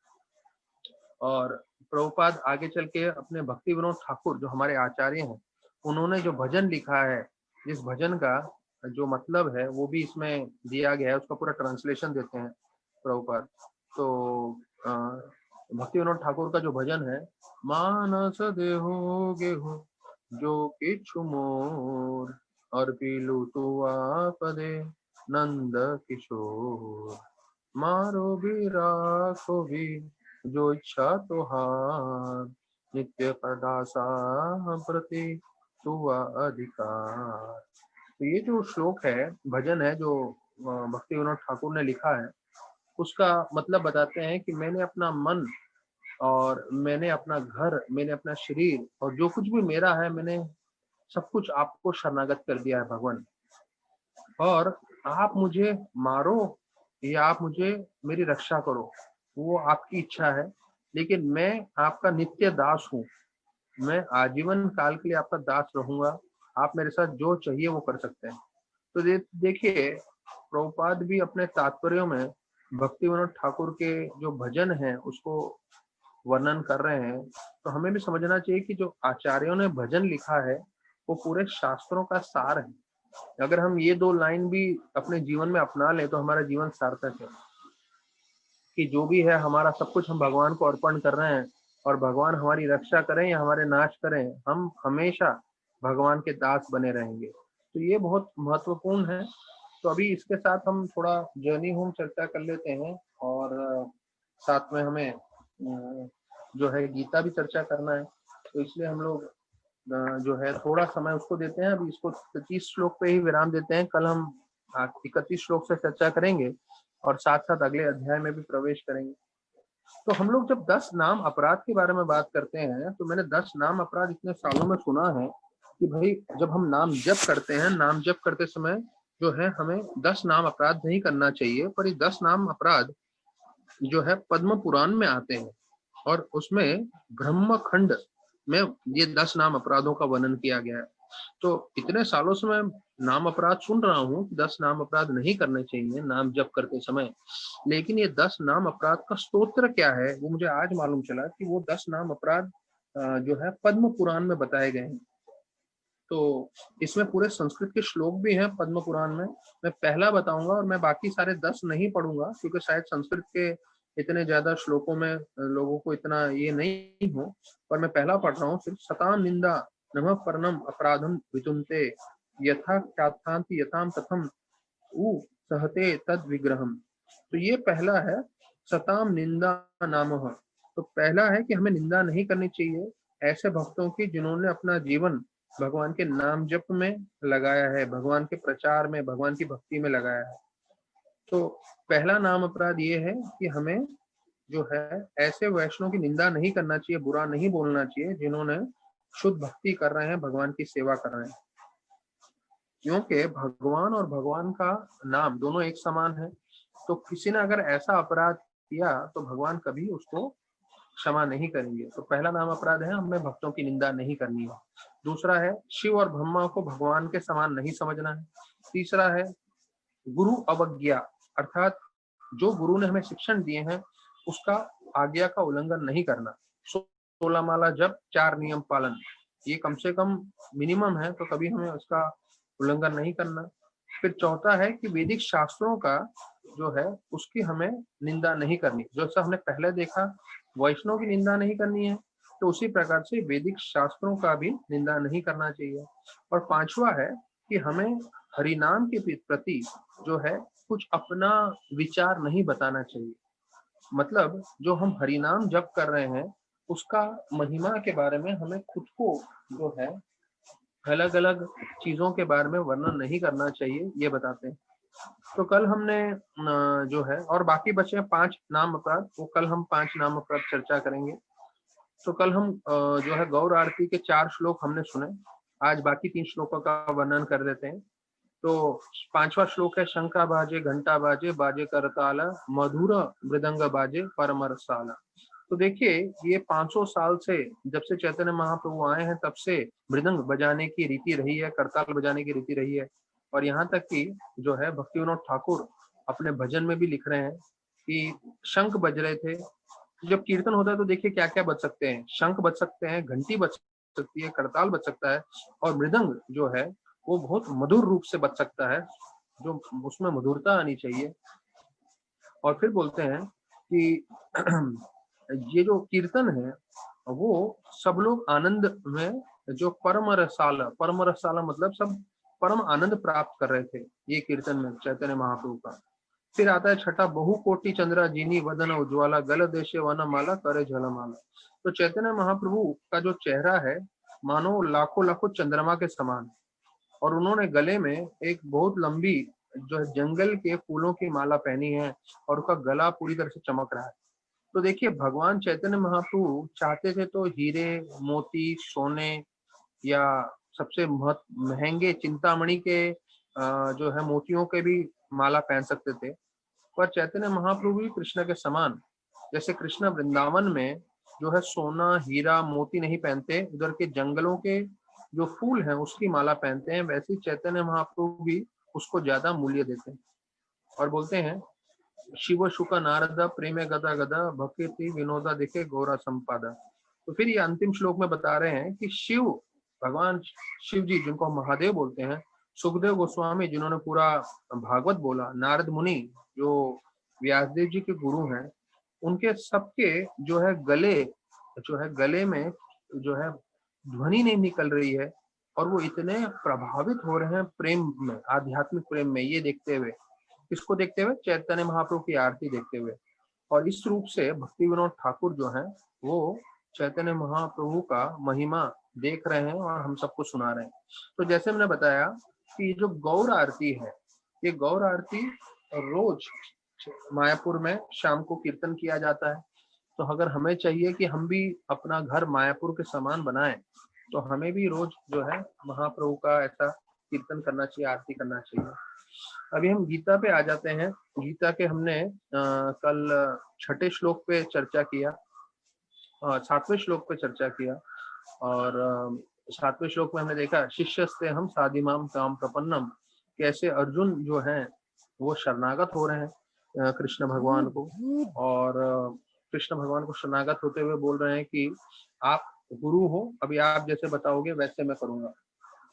और प्रभुपाद आगे चल के अपने भक्ति विनोद ठाकुर जो हमारे आचार्य हैं, उन्होंने जो भजन लिखा है, जिस भजन का जो मतलब है वो भी इसमें दिया गया है, उसका पूरा ट्रांसलेशन देते हैं प्रभुपाद। तो भक्ति विनोद ठाकुर का जो भजन है, मानस देहो गेहूं जो किछु मोर, और पीलू तू आपदे नंद किशोर, मारो भी राखो भी जो इच्छा तुहार, नित्य प्रदासा प्रति तुआ अधिकार। तो ये जो श्लोक है, भजन है जो भक्ति विनोद ठाकुर ने लिखा है, उसका मतलब बताते हैं कि मैंने अपना मन और मैंने अपना घर, मैंने अपना शरीर और जो कुछ भी मेरा है, मैंने सब कुछ आपको शरणागत कर दिया है भगवान। और आप मुझे मारो या आप मुझे मेरी रक्षा करो, वो आपकी इच्छा है, लेकिन मैं आपका नित्य दास हूँ। मैं आजीवन काल के लिए आपका दास रहूंगा, आप मेरे साथ जो चाहिए वो कर सकते हैं। तो देखिए प्रभुपाद भी अपने तात्पर्यों में भक्ति विनोद ठाकुर के जो भजन है उसको वर्णन कर रहे हैं। तो हमें भी समझना चाहिए कि जो आचार्यों ने भजन लिखा है वो पूरे शास्त्रों का सार है। अगर हम ये 2 लाइन भी अपने जीवन में अपना लें तो हमारा जीवन सार्थक है, कि जो भी है हमारा सब कुछ हम भगवान को अर्पण कर रहे हैं, और भगवान हमारी रक्षा करें या हमारे नाश करें, हम हमेशा भगवान के दास बने रहेंगे। तो ये बहुत महत्वपूर्ण है। तो अभी इसके साथ हम थोड़ा जर्नी होम चर्चा कर लेते हैं, और साथ में हमें जो है गीता भी चर्चा करना है। तो इसलिए हम लोग जो है थोड़ा समय उसको देते हैं। अभी इसको 30 श्लोक पे ही विराम देते हैं, कल हम 31 श्लोक से चर्चा करेंगे। और साथ साथ अगले अध्याय में भी प्रवेश करेंगे। तो हम लोग जब 10 नाम अपराध के बारे में बात करते हैं, तो मैंने 10 नाम अपराध इतने सालों में सुना है कि भाई जब हम नाम जप करते हैं, नाम जप करते समय जो है हमें 10 नाम अपराध नहीं करना चाहिए, पर ये 10 नाम अपराध जो है पद्म पुराण में आते हैं और उसमें ब्रह्मखंड में ये 10 नाम अपराधों का वर्णन किया गया है। तो इतने सालों से मैं नाम अपराध सुन रहा हूँ, 10 नाम अपराध नहीं करने चाहिए नाम जप करते समय, लेकिन ये 10 नाम अपराध का स्तोत्र क्या है वो मुझे आज मालूम चला कि वो 10 नाम अपराध जो है पद्म पुराण में बताए गए हैं। तो इसमें पूरे संस्कृत के श्लोक भी हैं पद्म पुराण में। मैं पहला बताऊंगा और मैं बाकी सारे 10 नहीं पढ़ूंगा, क्योंकि शायद संस्कृत के इतने ज्यादा श्लोकों में लोगों को इतना ये नहीं हो, पर मैं पहला पढ़ रहा हूँ। सिर्फ सताम निंदा नमः परनम अपराधम वितुन्ते यथा ख्यातांति यथाम तथम उ सहते तद विग्रहम। तो ये पहला है सताम निंदा नामः। तो पहला है कि हमें निंदा नहीं करनी चाहिए ऐसे भक्तों की जिन्होंने अपना जीवन भगवान के नाम जप में लगाया है, भगवान के प्रचार में, भगवान की भक्ति में लगाया है। तो पहला नाम अपराध ये है कि हमें जो है ऐसे वैष्णव की निंदा नहीं करना चाहिए, बुरा नहीं बोलना चाहिए जिन्होंने शुद्ध भक्ति कर रहे हैं, भगवान की सेवा कर रहे हैं। क्योंकि भगवान और भगवान का नाम दोनों एक समान है। तो किसी ने अगर ऐसा अपराध किया तो भगवान कभी उसको क्षमा नहीं करेंगे। तो पहला नाम अपराध है हमें भक्तों की निंदा नहीं करनी है। दूसरा है शिव और ब्रह्मा को भगवान के समान नहीं समझना है। तीसरा है गुरु अवज्ञा, अर्थात जो गुरु ने हमें शिक्षण दिए हैं उसका आज्ञा का उल्लंघन नहीं करना। 16 माला जप, 4 नियम पालन, ये कम से कम मिनिमम है, तो कभी हमें उसका उल्लंघन नहीं करना। फिर चौथा है कि वैदिक शास्त्रों का जो है उसकी हमें निंदा नहीं करनी। जैसा हमने पहले देखा वैष्णव की निंदा नहीं करनी है, तो उसी प्रकार से वैदिक शास्त्रों का भी निंदा नहीं करना चाहिए। और पांचवा है कि हमें हरिनाम के प्रति जो है कुछ अपना विचार नहीं बताना चाहिए। मतलब जो हम हरिनाम जप कर रहे हैं उसका महिमा के बारे में हमें खुद को जो है अलग अलग चीजों के बारे में वर्णन नहीं करना चाहिए, ये बताते हैं। तो कल हमने जो है और बाकी बचे 5 नाम अपराध, वो कल हम 5 नाम अपराध चर्चा करेंगे। तो कल हम जो है गौर आरती के 4 श्लोक हमने सुने, आज बाकी 3 श्लोकों का वर्णन कर देते हैं। तो 5वां श्लोक है शंखा बाजे घंटा बाजे बाजे करताला मधुर मृदंग बाजे परम रसाला। तो देखिए ये 500 साल से जब से चैतन्य महाप्रभु आए हैं तब से मृदंग बजाने की रीति रही है, करताल बजाने की रीति रही है। और यहाँ तक कि जो है भक्ति विनोद ठाकुर अपने भजन में भी लिख रहे हैं कि शंख बज रहे थे। जब कीर्तन होता है तो देखिए क्या क्या बज सकते हैं, शंख बज सकते हैं, घंटी बज सकती है, करताल बज सकता है, और मृदंग जो है वो बहुत मधुर रूप से बच सकता है, जो उसमें मधुरता आनी चाहिए। और फिर बोलते हैं कि ये जो कीर्तन है वो सब लोग आनंद में जो परम रसाला मतलब सब परम आनंद प्राप्त कर रहे थे ये कीर्तन में चैतन्य महाप्रभु का। फिर आता है छठा बहु कोटि चंद्रा जीनी वदन उज्ज्वला गल देशे वनमाला करे झलमाला। तो चैतन्य महाप्रभु का जो चेहरा है मानो लाखों लाखों चंद्रमा के समान, और उन्होंने गले में एक बहुत लंबी जो है जंगल के फूलों की माला पहनी है और उनका गला पूरी तरह से चमक रहा है। तो देखिए भगवान चैतन्य महाप्रभु चाहते थे तो हीरे मोती सोने या सबसे महंगे चिंतामणि के जो है मोतियों के भी माला पहन सकते थे, पर चैतन्य महाप्रभु भी कृष्ण के समान, जैसे कृष्ण वृंदावन में जो है सोना हीरा मोती नहीं पहनते, उधर के जंगलों के जो फूल हैं उसकी माला पहनते हैं, वैसे चैतन्य महाप्रभु भी उसको ज्यादा मूल्य देते हैं। और बोलते हैं शिव शुक नारद प्रेम गदा गदा भक्ति विनोदा दिखे गौरा संपादा। तो फिर ये अंतिम श्लोक में बता रहे हैं कि शिव भगवान शिव जी जिनको हम महादेव बोलते हैं, सुखदेव गोस्वामी जिन्होंने पूरा भागवत बोला, नारद मुनि जो व्यासदेव जी के गुरु हैं, उनके सबके जो है गले में जो है ध्वनि नहीं निकल रही है, और वो इतने प्रभावित हो रहे हैं प्रेम में, आध्यात्मिक प्रेम में, ये देखते हुए, इसको देखते हुए चैतन्य महाप्रभु की आरती देखते हुए। और इस रूप से भक्ति विनोद ठाकुर जो है वो चैतन्य महाप्रभु का महिमा देख रहे हैं और हम सबको सुना रहे हैं। तो जैसे मैंने बताया कि जो गौर आरती है, ये गौर आरती रोज मायापुर में शाम को कीर्तन किया जाता है। तो अगर हमें चाहिए कि हम भी अपना घर मायापुर के समान बनाएं, तो हमें भी रोज जो है महाप्रभु का ऐसा कीर्तन करना चाहिए, आरती करना चाहिए। अभी हम गीता पे आ जाते हैं। गीता के हमने कल छठे श्लोक पे चर्चा किया, सातवें श्लोक पे चर्चा किया। और सातवें श्लोक में हमने देखा शिष्यस्ते हम साधिमाम काम प्रपन्नम, कैसे अर्जुन जो है वो शरणागत हो रहे हैं कृष्ण भगवान को। और कृष्ण भगवान को शरणागत होते हुए बोल रहे हैं कि आप गुरु हो, अभी आप जैसे बताओगे वैसे मैं करूंगा।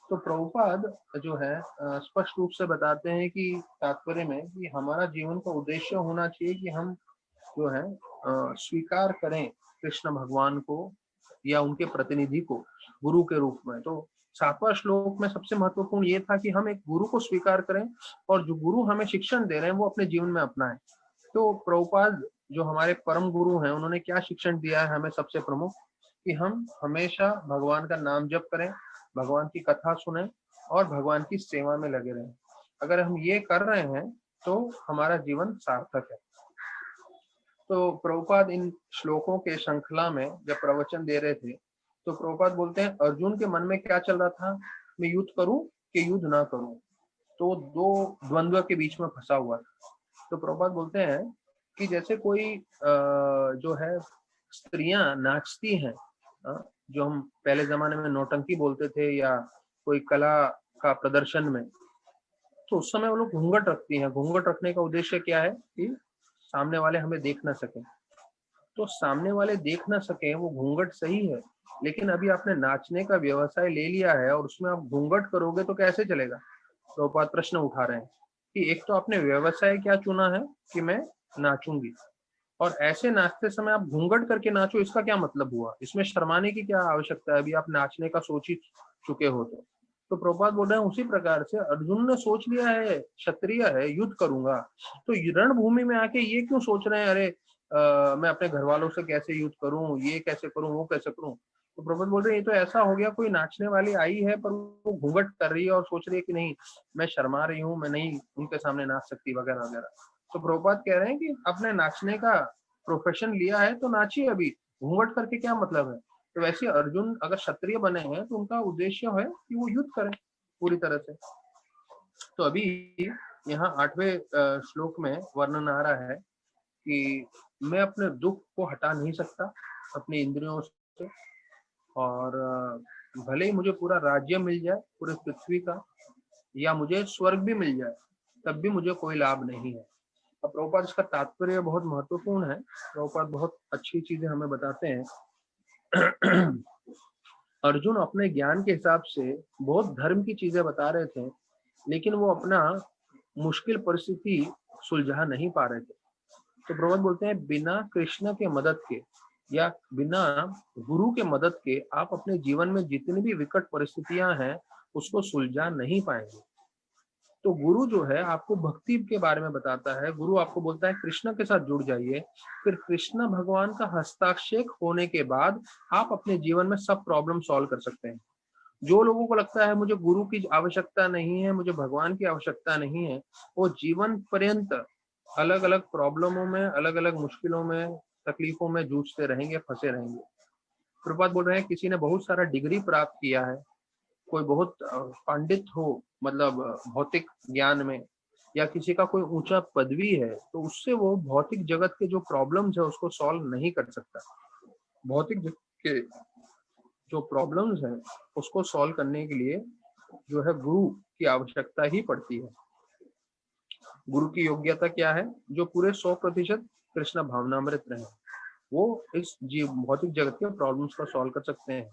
तो प्रभुपाद जो है स्पष्ट रूप से बताते हैं कि तात्पर्य में कि हमारा जीवन का उद्देश्य होना चाहिए कि हम जो है स्वीकार करें कृष्ण भगवान को या उनके प्रतिनिधि को गुरु के रूप में। तो सातवां श्लोक में सबसे महत्वपूर्ण ये था कि हम एक गुरु को स्वीकार करें और जो गुरु हमें शिक्षण दे रहे हैं वो अपने जीवन में अपनाएं। तो प्रभुपाद जो हमारे परम गुरु हैं उन्होंने क्या शिक्षण दिया है हमें, सबसे प्रमुख कि हम हमेशा भगवान का नाम जप करें, भगवान की कथा सुने और भगवान की सेवा में लगे रहें। अगर हम ये कर रहे हैं तो हमारा जीवन सार्थक है। तो प्रभुपाद इन श्लोकों के श्रृंखला में जब प्रवचन दे रहे थे तो प्रभुपाद बोलते हैं अर्जुन के मन में क्या चल रहा था, मैं युद्ध करूं कि युद्ध ना करूं। तो दो द्वंद्व के बीच में फंसा हुआ था। तो प्रभुपाद बोलते हैं कि जैसे कोई जो है स्त्रियां नाचती हैं, जो हम पहले जमाने में नौटंकी बोलते थे या कोई कला का प्रदर्शन में, तो उस समय वो लोग घूंघट रखती हैं। घूंघट रखने का उद्देश्य क्या है कि सामने वाले हमें देख ना सके। तो सामने वाले देख ना सके वो घूंघट सही है, लेकिन अभी आपने नाचने का व्यवसाय ले लिया है और उसमें आप घूंघट करोगे तो कैसे चलेगा। तो बात प्रश्न उठा रहे हैं कि एक तो आपने व्यवसाय क्या चुना है कि मैं नाचूंगी, और ऐसे नाचते समय आप घूंघट करके नाचो, इसका क्या मतलब हुआ, इसमें शर्माने की क्या आवश्यकता है, अभी आप नाचने का सोच ही चुके हो। तो प्रभुपाद बोल रहे हैं उसी प्रकार से अर्जुन ने सोच लिया है क्षत्रिय है युद्ध करूंगा, तो रणभूमि में आके ये क्यों सोच रहे हैं अरे मैं अपने घर वालों से कैसे युद्ध करूं, ये कैसे करूं, वो कैसे करूं। तो प्रभुपाद बोल रहे हैं ये तो ऐसा हो गया कोई नाचने वाली आई है पर वो घूंघट कर रही है और सोच रही है कि नहीं मैं शर्मा रही हूँ, मैं नहीं उनके सामने नाच सकती वगैरह वगैरह। तो प्रभुपाद कह रहे हैं कि आपने नाचने का प्रोफेशन लिया है तो नाचिए, अभी घूंघट करके क्या मतलब है। तो वैसे अर्जुन अगर क्षत्रिय बने हैं तो उनका उद्देश्य है कि वो युद्ध करें पूरी तरह से। तो अभी यहाँ 8वें श्लोक में वर्णन आ रहा है कि मैं अपने दुख को हटा नहीं सकता अपनी इंद्रियों से, और भले ही मुझे पूरा राज्य मिल जाए पूरे पृथ्वी का या मुझे स्वर्ग भी मिल जाए तब भी मुझे कोई लाभ नहीं है। अब प्रभुपाद इसका तात्पर्य बहुत महत्वपूर्ण है। प्रभुपाद बहुत अच्छी चीजें हमें बताते हैं। अर्जुन अपने ज्ञान के हिसाब से बहुत धर्म की चीजें बता रहे थे, लेकिन वो अपना मुश्किल परिस्थिति सुलझा नहीं पा रहे थे। तो प्रभुपाद बोलते हैं बिना कृष्ण के मदद के या बिना गुरु के मदद के आप अपने जीवन में जितनी भी विकट परिस्थितियां हैं उसको सुलझा नहीं पाएंगे। तो गुरु जो है आपको भक्ति के बारे में बताता है, गुरु आपको बोलता है कृष्ण के साथ जुड़ जाइए, फिर कृष्ण भगवान का हस्ताक्षेप होने के बाद आप अपने जीवन में सब प्रॉब्लम सॉल्व कर सकते हैं। जो लोगों को लगता है मुझे गुरु की आवश्यकता नहीं है, मुझे भगवान की आवश्यकता नहीं है, वो जीवन पर्यंत अलग अलग प्रॉब्लमों में, अलग अलग मुश्किलों में, तकलीफों में जूझते रहेंगे, फंसे रहेंगे। प्रभुपाद बोल रहे हैं किसी ने बहुत सारा डिग्री प्राप्त किया है, कोई बहुत पंडित हो मतलब भौतिक ज्ञान में, या किसी का कोई ऊंचा पदवी है, तो उससे वो भौतिक जगत के जो प्रॉब्लम्स है उसको सॉल्व नहीं कर सकता। भौतिक जगत के जो प्रॉब्लम्स हैं उसको सॉल्व करने के लिए जो है गुरु की आवश्यकता ही पड़ती है। गुरु की योग्यता क्या है, जो पूरे 100% कृष्ण भावनामृत रहे, वो इस जीव भौतिक जगत के प्रॉब्लम्स को सॉल्व कर सकते हैं।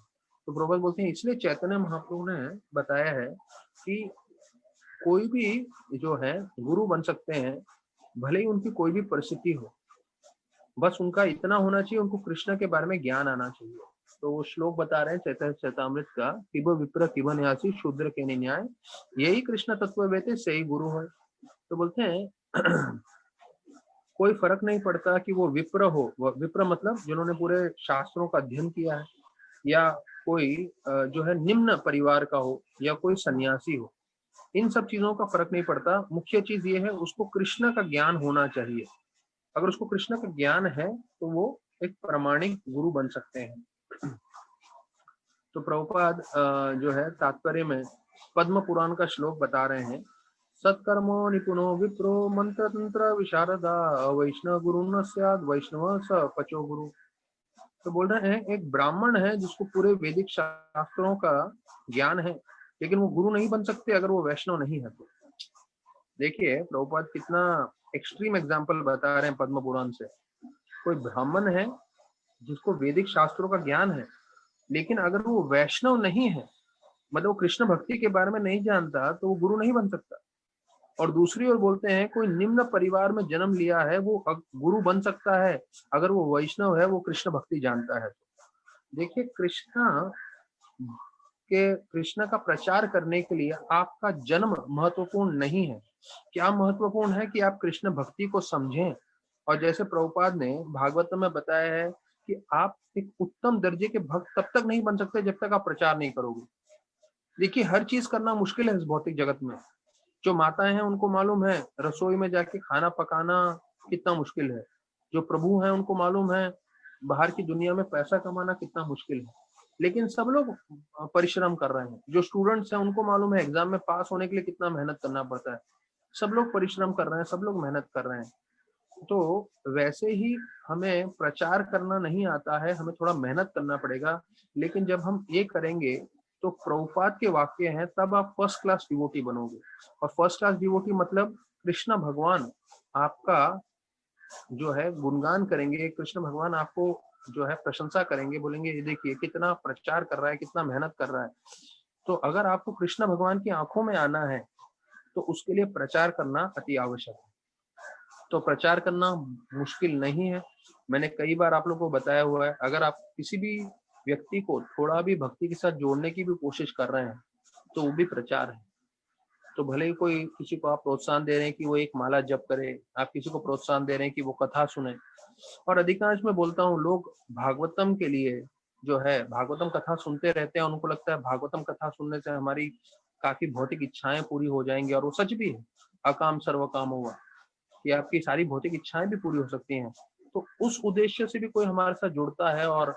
तो प्रभुपाद बोलते हैं इसलिए चैतन्य महाप्रभु ने बताया है कि कोई भी जो है गुरु बन सकते हैं, भले ही उनकी कोई भी परिस्थिति हो, बस उनका इतना होना चाहिए उनको कृष्ण के बारे में ज्ञान आना चाहिए। तो वो श्लोक बता रहे हैं चैतन्य चैतामृत का, किब विप्र किब न्यासी शूद्र के न्याय, यही कृष्ण तत्व वेते सही गुरु है। तो बोलते हैं कोई फर्क नहीं पड़ता कि वो विप्र हो, विप्र मतलब जिन्होंने पूरे शास्त्रों का अध्ययन किया है, या कोई जो है निम्न परिवार का हो या कोई सन्यासी हो, इन सब चीजों का फर्क नहीं पड़ता। मुख्य चीज ये है उसको कृष्ण का ज्ञान होना चाहिए। अगर उसको कृष्ण का ज्ञान है तो वो एक प्रामाणिक गुरु बन सकते हैं। तो प्रभुपाद जो है तात्पर्य में पद्म पुराण का श्लोक बता रहे हैं, सत्कर्मो निपुणो विप्रो मंत्र तंत्र विशारदा वैष्णव गुरु न स्याद वैष्णव स पचो गुरु। तो बोल रहे हैं एक ब्राह्मण है जिसको पूरे वैदिक शास्त्रों का ज्ञान है, लेकिन वो गुरु नहीं बन सकते अगर वो वैष्णव नहीं है तो। देखिए प्रभुपाद कितना एक्सट्रीम एग्जाम्पल बता रहे हैं पद्म पुराण से। कोई ब्राह्मण है जिसको वैदिक शास्त्रों का ज्ञान है, लेकिन अगर वो वैष्णव नहीं है, मतलब वो कृष्ण भक्ति के बारे में नहीं जानता, तो वो गुरु नहीं बन सकता। और दूसरी ओर बोलते हैं कोई निम्न परिवार में जन्म लिया है वो गुरु बन सकता है अगर वो वैष्णव है, वो कृष्ण भक्ति जानता है। देखिए कृष्ण का प्रचार करने के लिए आपका जन्म महत्वपूर्ण नहीं है। क्या महत्वपूर्ण है कि आप कृष्ण भक्ति को समझें। और जैसे प्रभुपाद ने भागवत में बताया है कि आप एक उत्तम दर्जे के भक्त तब तक नहीं बन सकते जब तक आप प्रचार नहीं करोगे। देखिए हर चीज करना मुश्किल है इस भौतिक जगत में। जो माताएं हैं उनको मालूम है रसोई में जाके खाना पकाना कितना मुश्किल है। जो प्रभु हैं उनको मालूम है बाहर की दुनिया में पैसा कमाना कितना मुश्किल है, लेकिन सब लोग परिश्रम कर रहे हैं। जो स्टूडेंट्स हैं उनको मालूम है एग्जाम में पास होने के लिए कितना मेहनत करना पड़ता है। सब लोग परिश्रम कर रहे हैं, सब लोग मेहनत कर रहे हैं। तो वैसे ही हमें प्रचार करना नहीं आता है, हमें थोड़ा मेहनत करना पड़ेगा। लेकिन जब हम ये करेंगे तो प्रभुपाद के वाक्य हैं, तब आप फर्स्ट क्लास डिवोटी बनोगे। और फर्स्ट क्लास डिवोटी मतलब कृष्ण भगवान आपका जो है गुणगान करेंगे, कृष्ण भगवान आपको जो है प्रशंसा करेंगे, बोलेंगे ये देखिए कितना प्रचार कर रहा है, कितना मेहनत कर रहा है। तो अगर आपको कृष्ण भगवान की आंखों में आना है तो उसके लिए प्रचार करना अति आवश्यक है। तो प्रचार करना मुश्किल नहीं है। मैंने कई बार आप लोगों को बताया हुआ है, अगर आप किसी भी व्यक्ति को थोड़ा भी भक्ति के साथ जोड़ने की भी कोशिश कर रहे हैं तो वो भी प्रचार है। तो भले ही कोई किसी को आप प्रोत्साहन दे रहे हैं कि वो एक माला जप करे, आप किसी को प्रोत्साहन दे रहे हैं कि वो कथा सुने। और अधिकांश मैं बोलता हूँ लोग भागवतम के लिए जो है भागवतम कथा सुनते रहते हैं, उनको लगता है भागवतम कथा सुनने से हमारी काफी भौतिक इच्छाएं पूरी हो जाएंगी। और वो सच भी है, अकाम सर्व काम हुआ कि आपकी सारी भौतिक इच्छाएं भी पूरी हो सकती हैं। तो उस उद्देश्य से भी कोई हमारे साथ जुड़ता है और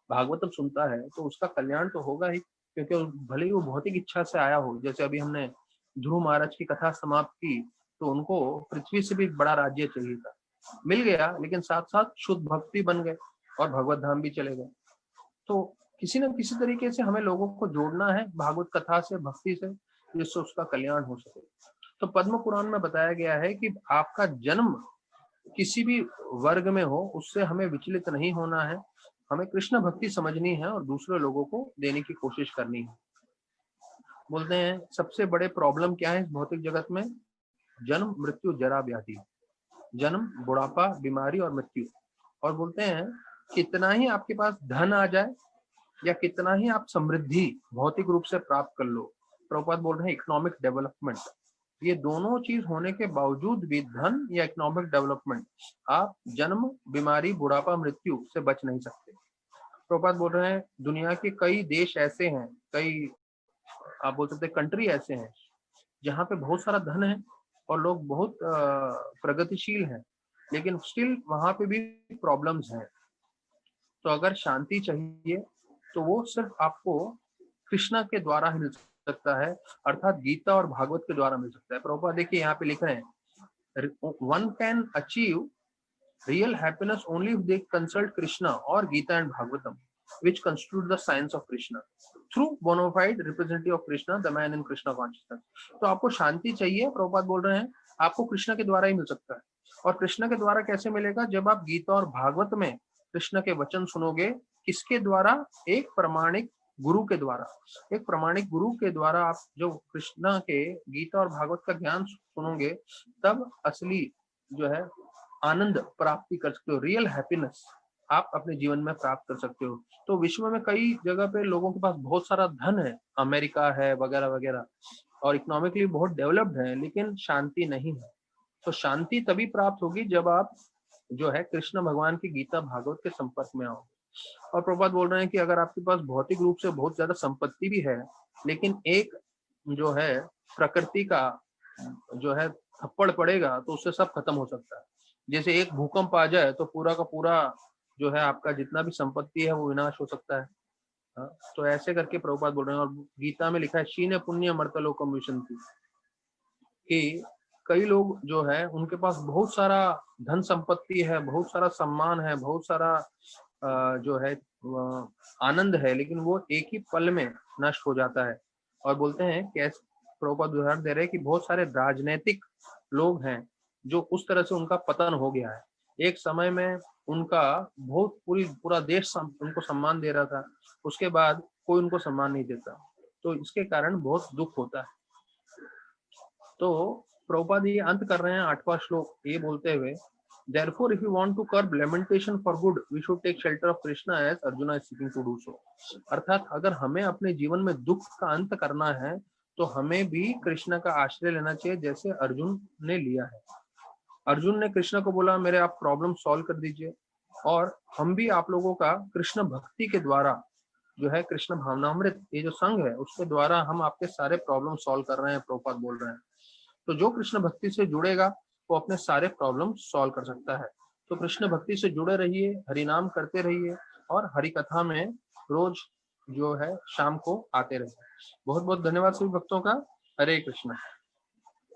भागवतम सुनता है तो उसका कल्याण तो होगा ही, क्योंकि भले ही वो भौतिक इच्छा से आया हो। जैसे अभी हमने ध्रुव महाराज की कथा समाप्त की तो उनको पृथ्वी से भी बड़ा राज्य चाहिए था, मिल गया, लेकिन साथ साथ शुद्ध भक्ति बन गए और भगवत धाम भी चले गए। तो किसी न किसी तरीके से हमें लोगों को जोड़ना है भागवत कथा से, भक्ति से, जिससे उसका कल्याण हो सके। तो पद्म पुराण में बताया गया है कि आपका जन्म किसी भी वर्ग में हो उससे हमें विचलित नहीं होना है। हमें कृष्ण भक्ति समझनी है और दूसरे लोगों को देने की कोशिश करनी है। बोलते हैं सबसे बड़े प्रॉब्लम क्या है इस भौतिक जगत में? जन्म मृत्यु जरा व्याधि। जन्म, बुढ़ापा, बीमारी और मृत्यु। और बोलते हैं कितना ही आपके पास धन आ जाए या कितना ही आप समृद्धि भौतिक रूप से प्राप्त कर लो, प्रभुपाद बोल रहे हैं इकोनॉमिक डेवलपमेंट, ये दोनों चीज होने के बावजूद भी धन या इकोनॉमिक डेवलपमेंट, आप जन्म, बीमारी, बुढ़ापा, मृत्यु से बच नहीं सकते। प्रभुपाद बोल रहे हैं दुनिया के कई देश ऐसे हैं, कई आप बोल सकते हैं कंट्री ऐसे हैं जहाँ पे बहुत सारा धन है और लोग बहुत प्रगतिशील हैं, लेकिन स्टिल वहां पे भी प्रॉब्लम्स हैं। तो अगर शांति चाहिए तो वो सिर्फ आपको कृष्णा के द्वारा ही मिल सकता है, अर्थात गीता और भागवत के द्वारा मिल सकता है। प्रभुपाद देखिए यहाँ पे लिख रहे हैं one can achieve real happiness only if they consult Krishna or Gita and Bhagavatam, which constitute the science of Krishna. Through bona fide representative of Krishna, the man in Krishna consciousness. तो आपको शांति चाहिए, प्रभुपाद बोल रहे हैं आपको कृष्ण के द्वारा ही मिल सकता है। और कृष्ण के द्वारा कैसे मिलेगा? जब आप गीता और भागवत में कृष्ण के वचन सुनोगे। किसके द्वारा? एक प्रमाणिक गुरु के द्वारा। एक प्रमाणिक गुरु के द्वारा आप जो कृष्ण के गीता और भागवत का ज्ञान सुनोगे तब असली जो है आनंद प्राप्ति कर सकते हो, रियल हैप्पीनेस आप अपने जीवन में प्राप्त कर सकते हो। तो विश्व में कई जगह पे लोगों के पास बहुत सारा धन है, अमेरिका है वगैरह वगैरह, और इकोनॉमिकली बहुत डेवलप्ड है, लेकिन शांति नहीं है। तो शांति तभी प्राप्त होगी जब आप जो है कृष्ण भगवान की गीता भागवत के संपर्क में आओ। और प्रभुपाद बोल रहे हैं कि अगर आपके पास भौतिक रूप से बहुत ज्यादा संपत्ति भी है, लेकिन एक जो है प्रकृति का जो है थप्पड़ पड़ेगा तो उससे सब खत्म हो सकता है। जैसे एक भूकंप आ जाए तो पूरा का पूरा जो है आपका जितना भी संपत्ति है वो विनाश हो सकता है। हाँ, तो ऐसे करके प्रभुपाद बोल रहे हैं। और गीता में लिखा है शीने पुण्य मर्तलोकम विशंति, कि कई लोग जो है उनके पास बहुत सारा धन संपत्ति है, बहुत सारा सम्मान है, बहुत सारा जो है आनंद है, लेकिन वो एक ही पल में नष्ट हो जाता है। और बोलते हैं कैसे, प्रभुपाद उदाहरण दे रहे हैं कि बहुत सारे राजनीतिक लोग हैं जो उस तरह से उनका पतन हो गया है। एक समय में उनका बहुत पूरा देश उनको सम्मान दे रहा था, उसके बाद कोई उनको सम्मान नहीं देता, तो इसके कारण बहुत दुख होता है। तो प्रभुपाद ये अंत कर रहे हैं 8वां श्लोक ये बोलते हुए, therefore if you want to curb lamentation for good we should take shelter of Krishna as Arjuna is seeking to do so। अर्थात अगर हमें अपने जीवन में दुख का अंत करना है तो हमें भी कृष्ण का आश्रय लेना चाहिए जैसे अर्जुन ने लिया है। अर्जुन ने कृष्ण को बोला मेरे आप प्रॉब्लम सॉल्व कर दीजिए, और हम भी आप लोगों का कृष्ण भक्ति के द्वारा जो है कृष्ण भावनामृत ये जो संघ है उसके द्वारा हम आपके सारे प्रॉब्लम सॉल्व कर रहे हैं, प्रभुपाद बोल रहे हैं। तो जो कृष्ण भक्ति से जुड़ेगा वो अपने सारे प्रॉब्लम सॉल्व कर सकता है। तो कृष्ण भक्ति से जुड़े रहिए, हरि नाम करते रहिए और हरि कथा में रोज जो है शाम को आते रहिए। बहुत बहुत धन्यवाद सभी भक्तों का। हरे कृष्ण।